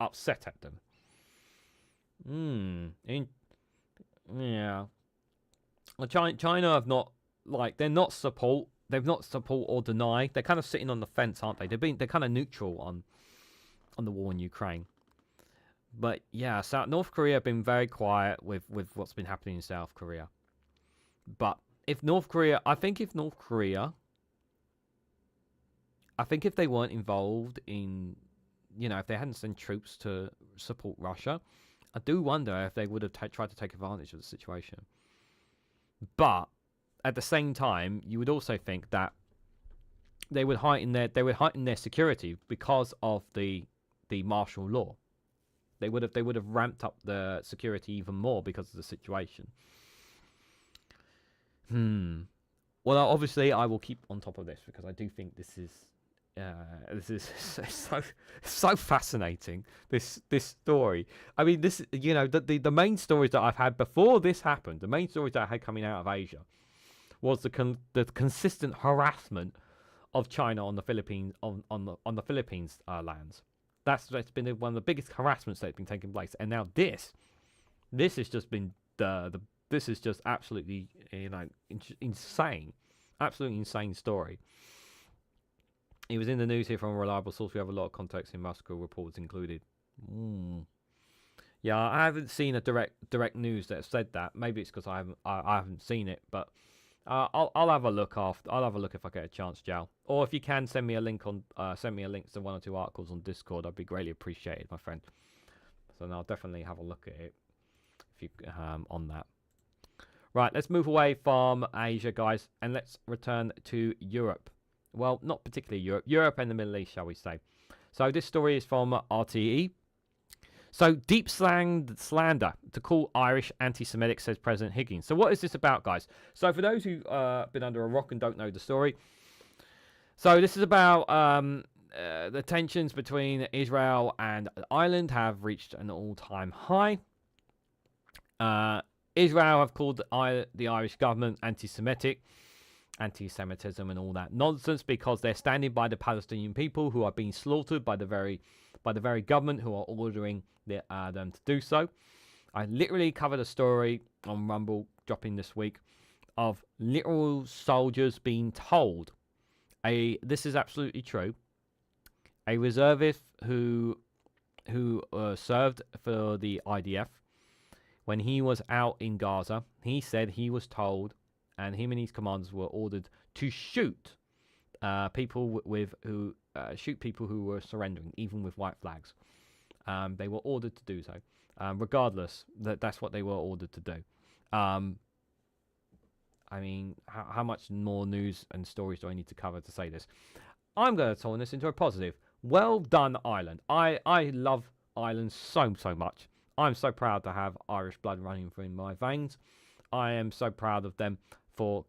upset at them. Yeah. Well, China have not, like, they're not support. They've not support or deny. They're kind of sitting on the fence, aren't they? They're kind of neutral on the war in Ukraine. But yeah, North Korea have been very quiet with what's been happening in South Korea. But I think if they weren't involved in, if they hadn't sent troops to support Russia, I do wonder if they would have tried to take advantage of the situation. But at the same time, you would also think that they would heighten their security because of the martial law. They would have ramped up the security even more because of the situation. Well, obviously, I will keep on top of this because I do think this is so fascinating. This story. I mean, the main stories that I've had before this happened. The main stories that I had coming out of Asia was the consistent harassment of China on the Philippines on the Philippines lands. That's been one of the biggest harassments that's been taking place, and now this has just been this is just absolutely insane, absolutely insane story. It was in the news here from a reliable source. We have a lot of context in Moscow reports included. Yeah, I haven't seen a direct news that said that. Maybe it's because I haven't seen it, but I'll have a look after. I'll have a look if I get a chance, Jal. Or if you can send me a link to 1 or 2 articles on Discord, I'd be greatly appreciated, my friend. So I'll definitely have a look at it if you on that. Right, let's move away from Asia, guys, and let's return to Europe. Well, not particularly Europe. Europe and the Middle East, shall we say. So this story is from RTE. So deep slander to call Irish anti-Semitic, says President Higgins. So what is this about, guys? So for those who've been under a rock and don't know the story, so this is about the tensions between Israel and Ireland have reached an all-time high. Israel have called the Irish government anti-Semitic, anti-Semitism and all that nonsense because they're standing by the Palestinian people who are being slaughtered by the very government who are ordering them to do so. I literally covered a story on Rumble dropping this week of literal soldiers being told, this is absolutely true, a reservist who served for the IDF, when he was out in Gaza, he said he was told, and him and his commanders were ordered to shoot people who were surrendering, even with white flags. They were ordered to do so, regardless. That's what they were ordered to do. I mean, how much more news and stories do I need to cover to say this? I'm going to turn this into a positive. Well done, Ireland. I love Ireland so much. I'm so proud to have Irish blood running through my veins. I am so proud of them of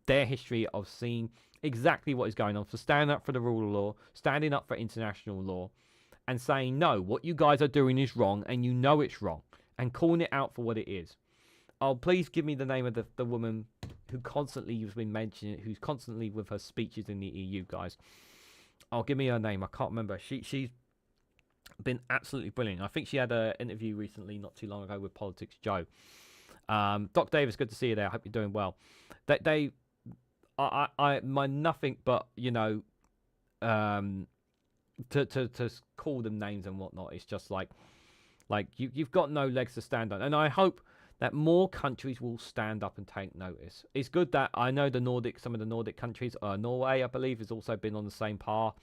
their history of seeing exactly what is going on, for standing up for the rule of law, standing up for international law, and saying, no, what you guys are doing is wrong, and you know it's wrong, and calling it out for what it is. Oh, please give me the name of the woman who constantly has been mentioning, who's constantly with her speeches in the EU, guys. Oh, give me her name. I can't remember. She's been absolutely brilliant. I think she had an interview recently, not too long ago, with Politics Joe. Doc Davis, good to see you there. I hope you're doing well. My nothing but, you know, to call them names and whatnot. It's just like you've got no legs to stand on. And I hope that more countries will stand up and take notice. It's good that I know some of the Nordic countries, Norway, I believe, has also been on the same par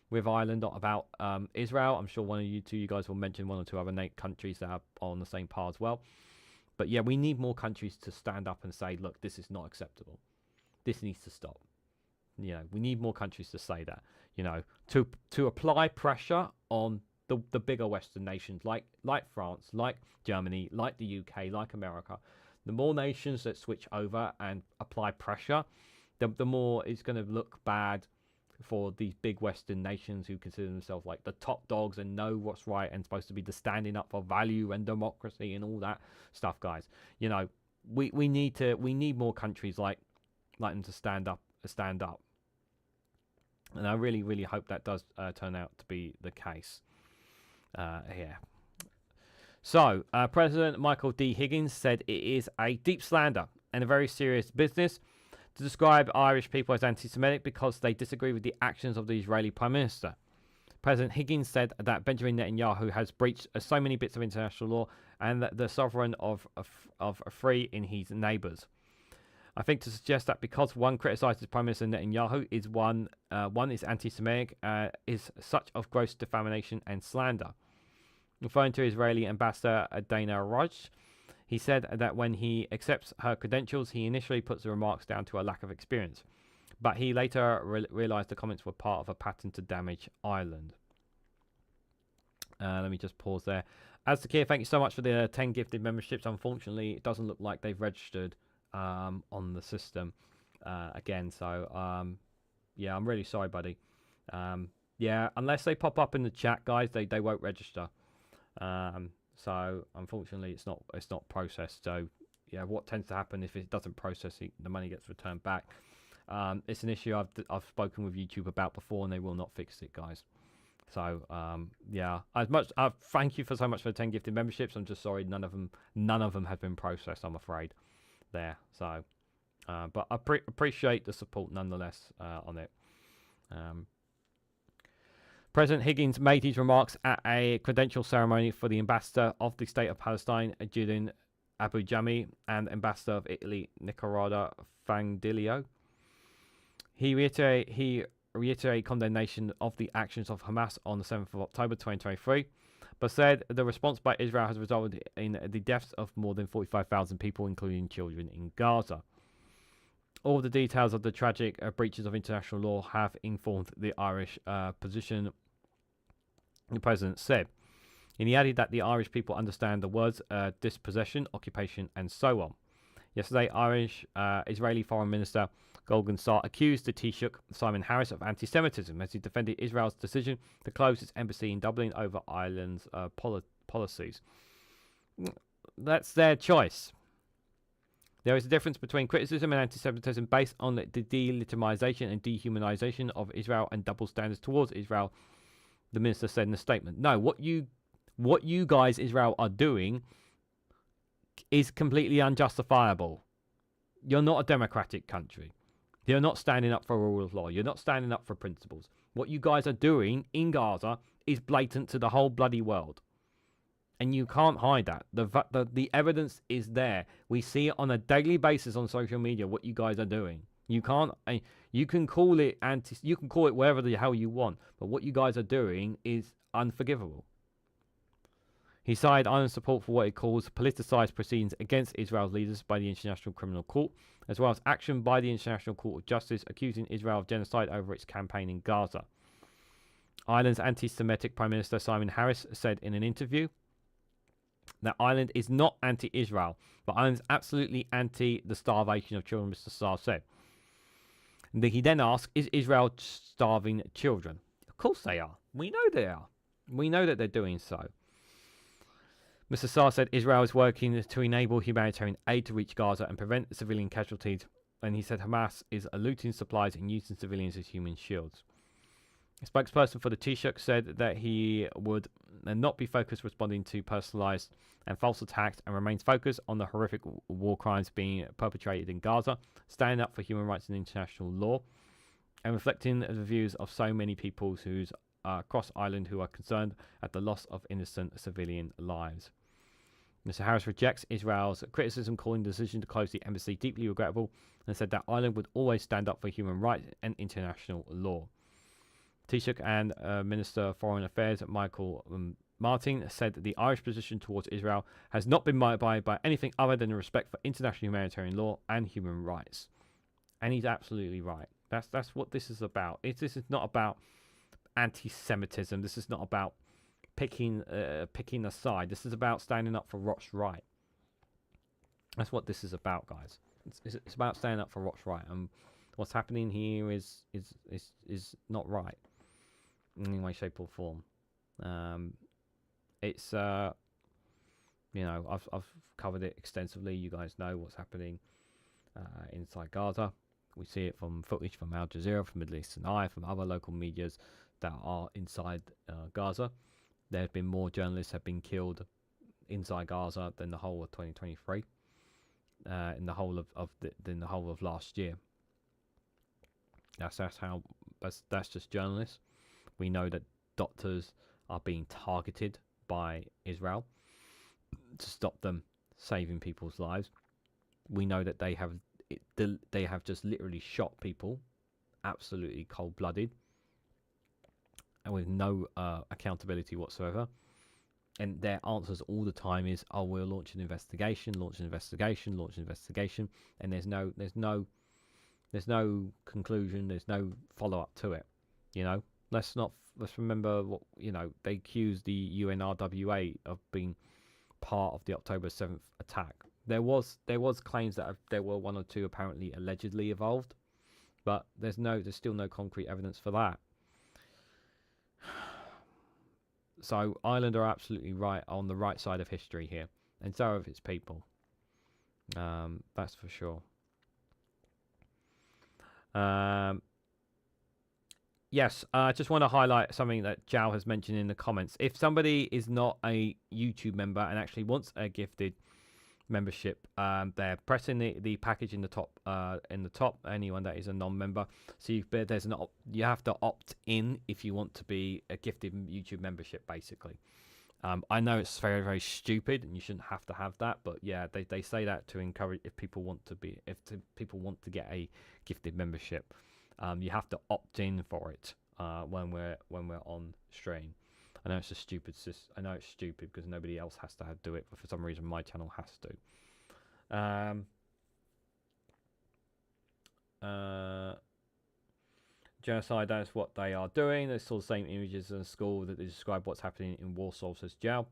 with Ireland about Israel. I'm sure one of you guys will mention one or two other countries that are on the same par as well. But yeah, we need more countries to stand up and say, look, this is not acceptable. This needs to stop. You know, we need more countries to say that, you know, to apply pressure on the bigger Western nations like France, like Germany, like the UK, like America. The more nations that switch over and apply pressure, the more it's going to look bad for these big Western nations who consider themselves like the top dogs and know what's right and supposed to be the standing up for value and democracy and all that stuff, guys. You know, we need more countries like them to stand up. And I really, really hope that does turn out to be the case here. So, President Michael D. Higgins said it is a deep slander and a very serious business to describe Irish people as anti-Semitic because they disagree with the actions of the Israeli Prime Minister. President Higgins said that Benjamin Netanyahu has breached so many bits of international law and that the sovereign of free in his neighbours. I think to suggest that because one criticises Prime Minister Netanyahu is one is anti-Semitic is such of gross defamation and slander. Referring to Israeli Ambassador Dana Roj, he said that when he accepts her credentials, he initially puts the remarks down to a lack of experience, but he later realised the comments were part of a pattern to damage Ireland. Let me just pause there. As Takir, thank you so much for the 10 gifted memberships. Unfortunately, it doesn't look like they've registered on the system again. So, yeah, I'm really sorry, buddy. Yeah, unless they pop up in the chat, guys, they won't register. So unfortunately, it's not processed. So yeah, what tends to happen if it doesn't process, the money gets returned back. It's an issue I've spoken with YouTube about before, and they will not fix it, guys. So yeah, thank you for so much for the 10 gifted memberships. I'm just sorry none of them have been processed, I'm afraid. There. So, but I appreciate the support nonetheless on it. President Higgins made his remarks at a credential ceremony for the ambassador of the State of Palestine, Julian Abu Jami, and ambassador of Italy, Nicolò Fangilio. He reiterated condemnation of the actions of Hamas on the 7th of October 2023, but said the response by Israel has resulted in the deaths of more than 45,000 people, including children, in Gaza. All the details of the tragic breaches of international law have informed the Irish position, the president said. And he added that the Irish people understand the words dispossession, occupation, and so on. Yesterday, Israeli Foreign Minister Golgan Sar accused the Taoiseach Simon Harris of anti-Semitism as he defended Israel's decision to close its embassy in Dublin over Ireland's policies. That's their choice. There is a difference between criticism and anti-Semitism based on the delegitimization and dehumanization of Israel and double standards towards Israel, the minister said in a statement. No, what you guys, Israel, are doing is completely unjustifiable. You're not a democratic country. You're not standing up for rule of law. You're not standing up for principles. What you guys are doing in Gaza is blatant to the whole bloody world. And you can't hide that. The evidence is there. We see it on a daily basis on social media what you guys are doing. You can't. You can call it you can call it whatever the hell you want. But what you guys are doing is unforgivable. He cited Ireland's support for what he calls politicised proceedings against Israel's leaders by the International Criminal Court, as well as action by the International Court of Justice accusing Israel of genocide over its campaign in Gaza. Ireland's anti-Semitic Prime Minister Simon Harris said in an interview that Ireland is not anti-Israel, but Ireland is absolutely anti the starvation of children, Mr. Sar said. And he then asked, is Israel starving children? Of course they are. We know they are. We know that they're doing so. Mr. Saar said Israel is working to enable humanitarian aid to reach Gaza and prevent civilian casualties. And he said Hamas is looting supplies and using civilians as human shields. A spokesperson for the Taoiseach said that he would not be focused responding to personalised and false attacks and remains focused on the horrific war crimes being perpetrated in Gaza, standing up for human rights and international law, and reflecting the views of so many people who's across Ireland who are concerned at the loss of innocent civilian lives. Mr. Harris rejects Israel's criticism, calling the decision to close the embassy deeply regrettable, and said that Ireland would always stand up for human rights and international law. Taoiseach and Minister of Foreign Affairs Michael Martin said that the Irish position towards Israel has not been motivated by anything other than a respect for international humanitarian law and human rights. And he's absolutely right. That's what this is about. This is not about anti-Semitism. This is not about picking a side. This is about standing up for what's right. That's what this is about, guys. It's about standing up for what's right, and what's happening here is not right in any way, shape, or form. It's I've covered it extensively. You guys know what's happening inside Gaza. We see it from footage from Al Jazeera, from Middle Eastern Eye, from other local medias that are inside Gaza. There have been more journalists have been killed inside Gaza than the whole of 2023. In the whole of last year. That's just journalists. We know that doctors are being targeted by Israel to stop them saving people's lives. We know that they have just literally shot people, absolutely cold-blooded, and with no accountability whatsoever. And their answers all the time is, "Oh, we'll launch an investigation, and there's no conclusion, there's no follow-up to it. You know, let's remember what they accused the UNRWA of being part of the October 7th attack. There was claims that there were one or two apparently allegedly involved, but there's still no concrete evidence for that. So Ireland are absolutely right, on the right side of history here, and so are its people. That's for sure. Yes, I just want to highlight something that Jao has mentioned in the comments. If somebody is not a YouTube member and actually wants a gifted membership, they're pressing the package in the top. Anyone that is a non-member, so you have to opt in if you want to be a gifted YouTube membership. Basically, I know it's very, very stupid and you shouldn't have to have that, but yeah, they say that to encourage if people want to get a gifted membership. You have to opt in for it when we're on stream. I know it's stupid because nobody else has to do it, but for some reason my channel has to. Genocide, that's what they are doing. They saw the same images in the school that they describe what's happening in Warsaw, says Jao.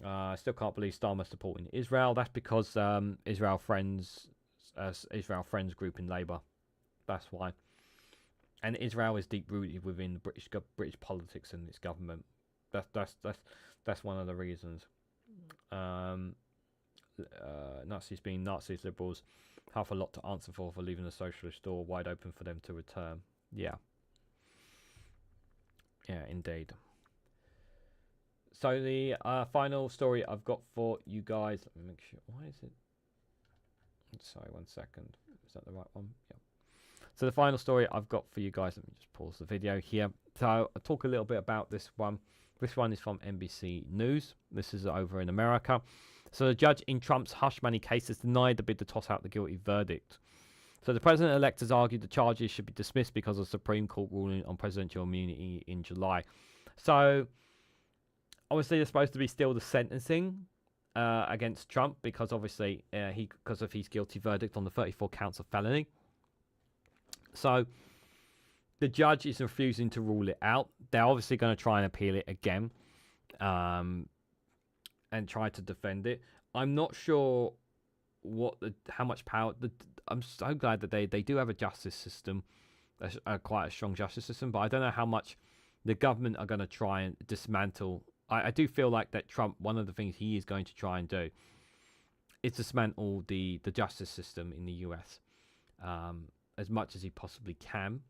I still can't believe Starmer supporting Israel. That's because Israel Friends group in Labour. That's why. And Israel is deep rooted within the British politics and its government. That's one of the reasons. Nazis being Nazis, liberals have a lot to answer for leaving the socialist door wide open for them to return. Yeah, indeed. So the final story I've got for you guys. Let me make sure. Why is it? Sorry, 1 second. Is that the right one? Yeah. So the final story I've got for you guys, let me just pause the video here. So I'll talk a little bit about this one. This one is from NBC News. This is over in America. So the judge in Trump's hush money case has denied the bid to toss out the guilty verdict. So the president-elect has argued the charges should be dismissed because of the Supreme Court ruling on presidential immunity in July. So obviously there's supposed to be still the sentencing against Trump because obviously because of his guilty verdict on the 34 counts of felony. So the judge is refusing to rule it out. They're obviously going to try and appeal it again and try to defend it. I'm not sure how much power. I'm so glad that they do have a justice system, quite a strong justice system, but I don't know how much the government are going to try and dismantle I do feel like that Trump, one of the things he is going to try and do is dismantle the justice system in the US as much as he possibly can,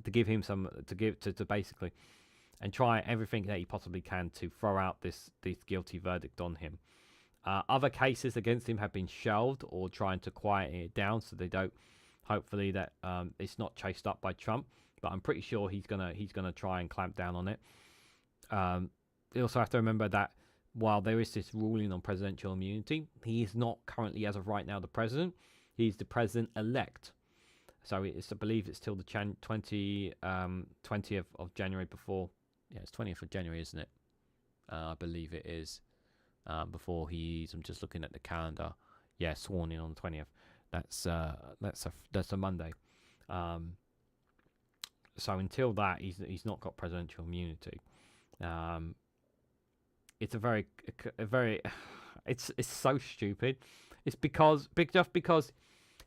to give him some, to basically, and try everything that he possibly can to throw out this guilty verdict on him. Other cases against him have been shelved or trying to quiet it down so they don't, hopefully that it's not chased up by Trump. But I'm pretty sure he's gonna try and clamp down on it. You also have to remember that while there is this ruling on presidential immunity, he is not currently, as of right now, the president. He's the president-elect. So it's, I believe it's till the 20th of January before. Yeah, it's 20th of January, isn't it? I believe it is. Before he's, I'm just looking at the calendar. Yeah, sworn in on the 20th. That's a Monday. So until that, he's not got presidential immunity. It's a very, it's so stupid. It's just because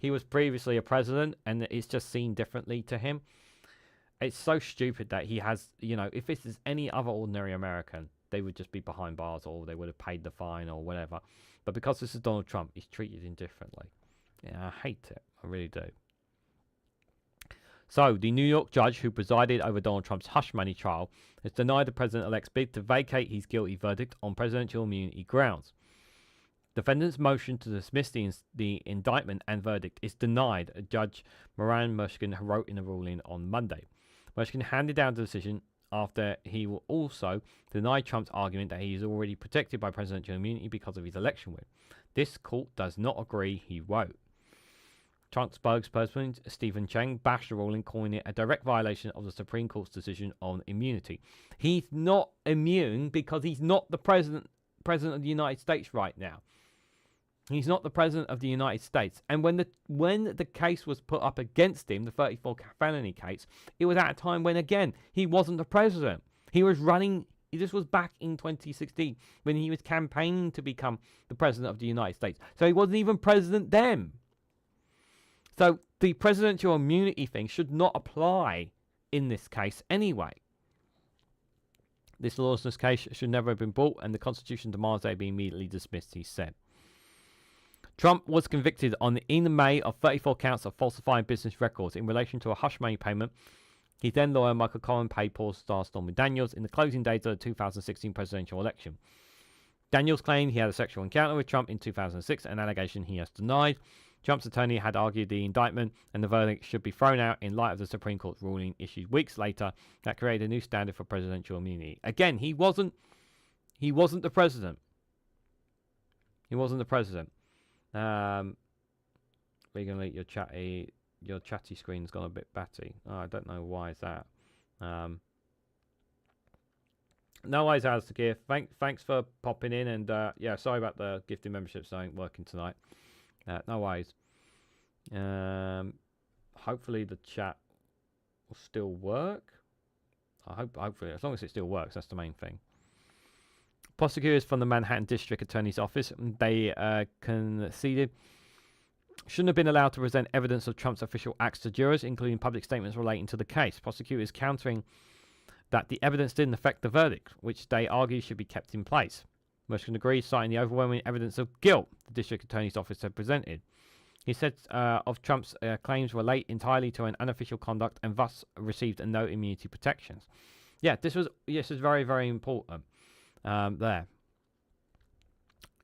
he was previously a president and it's just seen differently to him. It's so stupid that he has, if this is any other ordinary American, they would just be behind bars or they would have paid the fine or whatever. But because this is Donald Trump, he's treated indifferently. Yeah, I hate it. I really do. So, the New York judge who presided over Donald Trump's hush money trial has denied the president-elect's bid to vacate his guilty verdict on presidential immunity grounds. Defendant's motion to dismiss the indictment and verdict is denied, Judge Moran Mushkin wrote in a ruling on Monday. Mushkin handed down the decision after he will also deny Trump's argument that he is already protected by presidential immunity because of his election win. This court does not agree, he wrote. Trump spokesperson Stephen Chang bashed the ruling, calling it a direct violation of the Supreme Court's decision on immunity. He's not immune because he's not the president of the United States right now. He's not the president of the United States. And when the case was put up against him, the 34 felony case, it was at a time when, again, he wasn't the president. He was running. This was back in 2016 when he was campaigning to become the president of the United States. So he wasn't even president then. So the presidential immunity thing should not apply in this case anyway. This lawlessness case should never have been brought, and the Constitution demands they be immediately dismissed, he said. Trump was convicted in May of 34 counts of falsifying business records in relation to a hush money payment his then lawyer Michael Cohen paid porn star Stormy Daniels in the closing days of the 2016 presidential election. Daniels claimed he had a sexual encounter with Trump in 2006, an allegation he has denied. Trump's attorney had argued the indictment and the verdict should be thrown out in light of the Supreme Court's ruling issued weeks later that created a new standard for presidential immunity. Again, he wasn't the president. He wasn't the president. REGANELITE, your chatty screen's gone a bit batty. Oh, I don't know why is that. No worries, Alistair. Thanks for popping in, and yeah, sorry about the gifted memberships not working tonight. No worries. Hopefully the chat will still work. Hopefully, as long as it still works, that's the main thing. Prosecutors from the Manhattan District Attorney's Office, they conceded, shouldn't have been allowed to present evidence of Trump's official acts to jurors, including public statements relating to the case. Prosecutors countering that the evidence didn't affect the verdict, which they argue should be kept in place. Mushkin agrees, citing the overwhelming evidence of guilt the District Attorney's Office had presented. He said of Trump's claims relate entirely to an unofficial conduct and thus received no immunity protections. Yeah, this was very, very important there.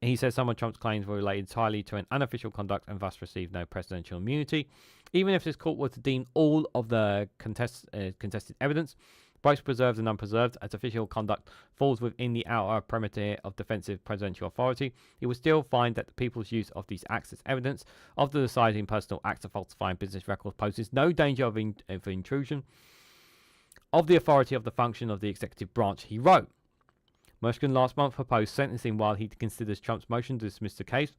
He says some of Trump's claims were related entirely to an unofficial conduct and thus received no presidential immunity. Even if this court were to deem all of the contested evidence, both preserved and unpreserved, as official conduct falls within the outer perimeter of defensive presidential authority, he would still find that the people's use of these acts as evidence of the deciding personal acts of falsifying business records poses no danger of intrusion of the authority of the function of the executive branch, he wrote. Mushkin last month proposed sentencing while he considers Trump's motion to dismiss the case.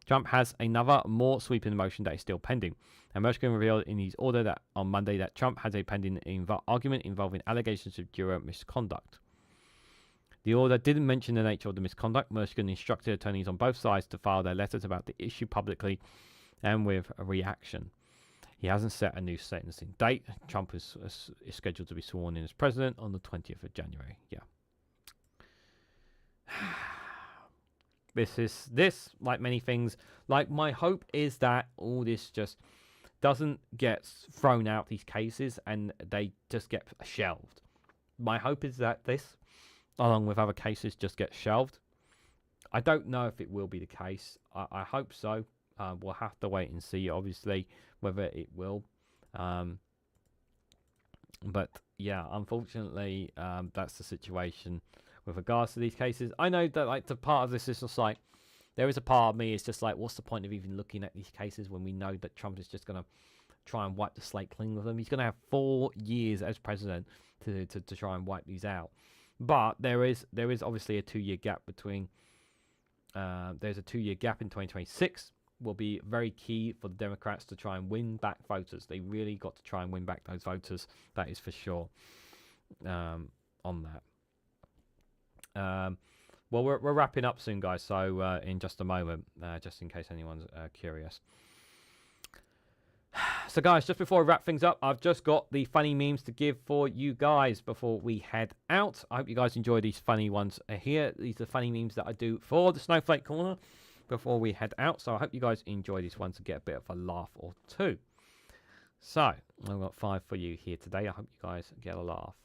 Trump has another more sweeping motion that is still pending, and Mushkin revealed in his order that on Monday that Trump has a pending argument involving allegations of juror misconduct. The order didn't mention the nature of the misconduct. Mushkin instructed attorneys on both sides to file their letters about the issue publicly and with a reaction. He hasn't set a new sentencing date. Trump is scheduled to be sworn in as president on the 20th of January. Yeah. this, like many things, like my hope is that all this just doesn't get thrown out, these cases, and they just get shelved. My hope is that this, along with other cases, just get shelved. I don't know if it will be the case. I hope so. We'll have to wait and see, obviously, whether it will. But yeah, unfortunately, that's the situation with regards to these cases. I know that, like, the part of this is just like, there is a part of me is just like, what's the point of even looking at these cases when we know that Trump is just going to try and wipe the slate clean with them? He's going to have 4 years as president to try and wipe these out. But there is obviously a 2-year gap between. There's a 2-year gap in 2026. Will be very key for the Democrats to try and win back voters. They really got to try and win back those voters. That is for sure. On that. Well, we're wrapping up soon, guys. So in just a moment, just in case anyone's curious. So, guys, just before I wrap things up, I've just got the funny memes to give for you guys before we head out. I hope you guys enjoy these funny ones here. These are funny memes that I do for the Snowflake Corner before we head out. So I hope you guys enjoy these ones and get a bit of a laugh or two. So I've got 5 for you here today. I hope you guys get a laugh.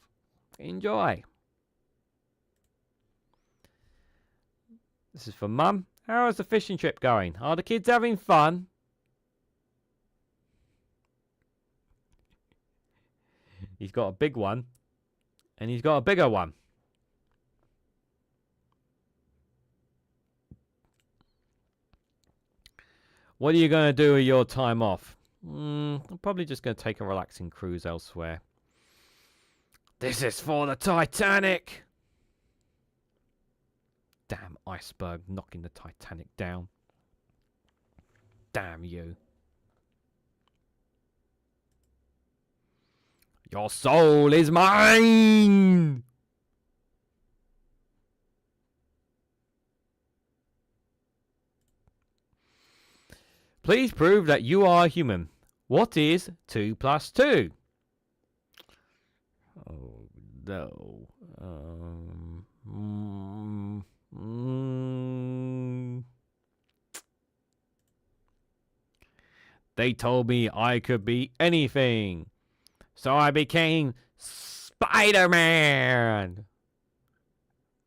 Enjoy. This is for Mum. How is the fishing trip going? Are the kids having fun? He's got a big one. And he's got a bigger one. What are you going to do with your time off? I'm probably just going to take a relaxing cruise elsewhere. This is for the Titanic! Damn iceberg knocking the Titanic down. Damn you. Your soul is mine! Please prove that you are human. What is 2 plus 2? Oh, no. They told me I could be anything. So I became Spider-Man.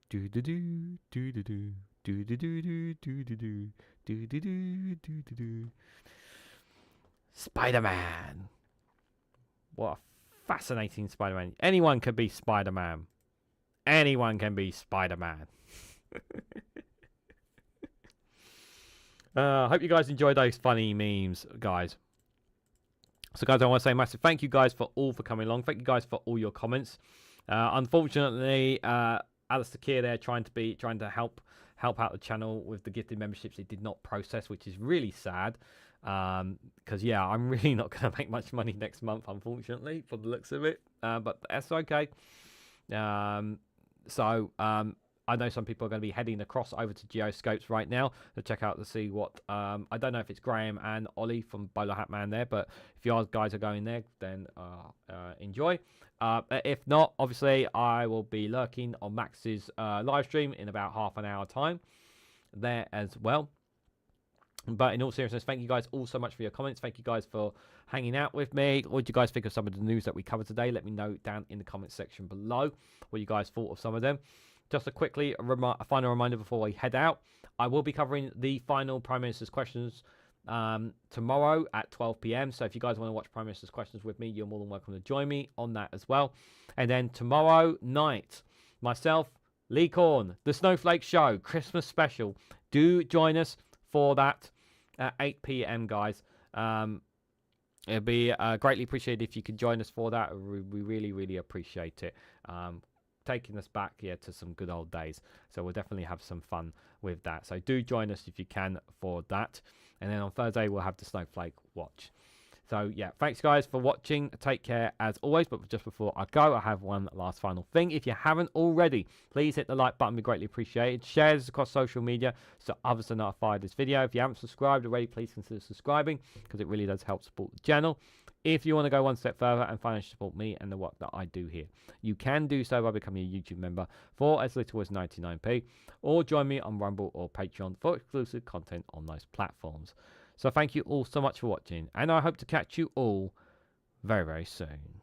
Do-do-do, do-do-do, do-do-do, do-do-do, do-do-do, do-do-do. Spider-Man. What a fascinating Spider-Man. Anyone can be Spider-Man. Anyone can be Spider-Man. Hope you guys enjoyed those funny memes, guys. So, guys, I want to say a massive thank you, guys, for coming along. Thank you, guys, for all your comments. Unfortunately, Alistair Keir there trying to help out the channel with the gifted memberships. It did not process, which is really sad. Because yeah, I'm really not going to make much money next month, unfortunately, for the looks of it. But that's okay. I know some people are going to be heading across over to Geoscopes right now to check out to see what. I don't know if it's Graham and Ollie from Bowler Hat Man there, but if you guys are going there, then enjoy. If not, obviously, I will be lurking on Max's live stream in about half an hour time there as well. But in all seriousness, thank you guys all so much for your comments. Thank you guys for hanging out with me. What did you guys think of some of the news that we covered today? Let me know down in the comments section below what you guys thought of some of them. Just a final reminder before we head out. I will be covering the final Prime Minister's questions tomorrow at 12 p.m. So if you guys want to watch Prime Minister's questions with me, you're more than welcome to join me on that as well. And then tomorrow night, myself, Lee Korn, the Snowflake Show, Christmas special. Do join us for that at 8 p.m., guys. It'd be greatly appreciated if you could join us for that. We really, really appreciate it. Taking us back to some good old days. So we'll definitely have some fun with that. So do join us if you can for that. And then on Thursday, we'll have the Snowflake Watch. So, yeah, thanks, guys, for watching. Take care, as always. But just before I go, I have one last final thing. If you haven't already, please hit the like button. Be greatly appreciated. Share this across social media so others are notified of this video. If you haven't subscribed already, please consider subscribing, because it really does help support the channel. If you want to go one step further and financially support me and the work that I do here, you can do so by becoming a YouTube member for as little as 99p, or join me on Rumble or Patreon for exclusive content on those platforms. So thank you all so much for watching, and I hope to catch you all very, very soon.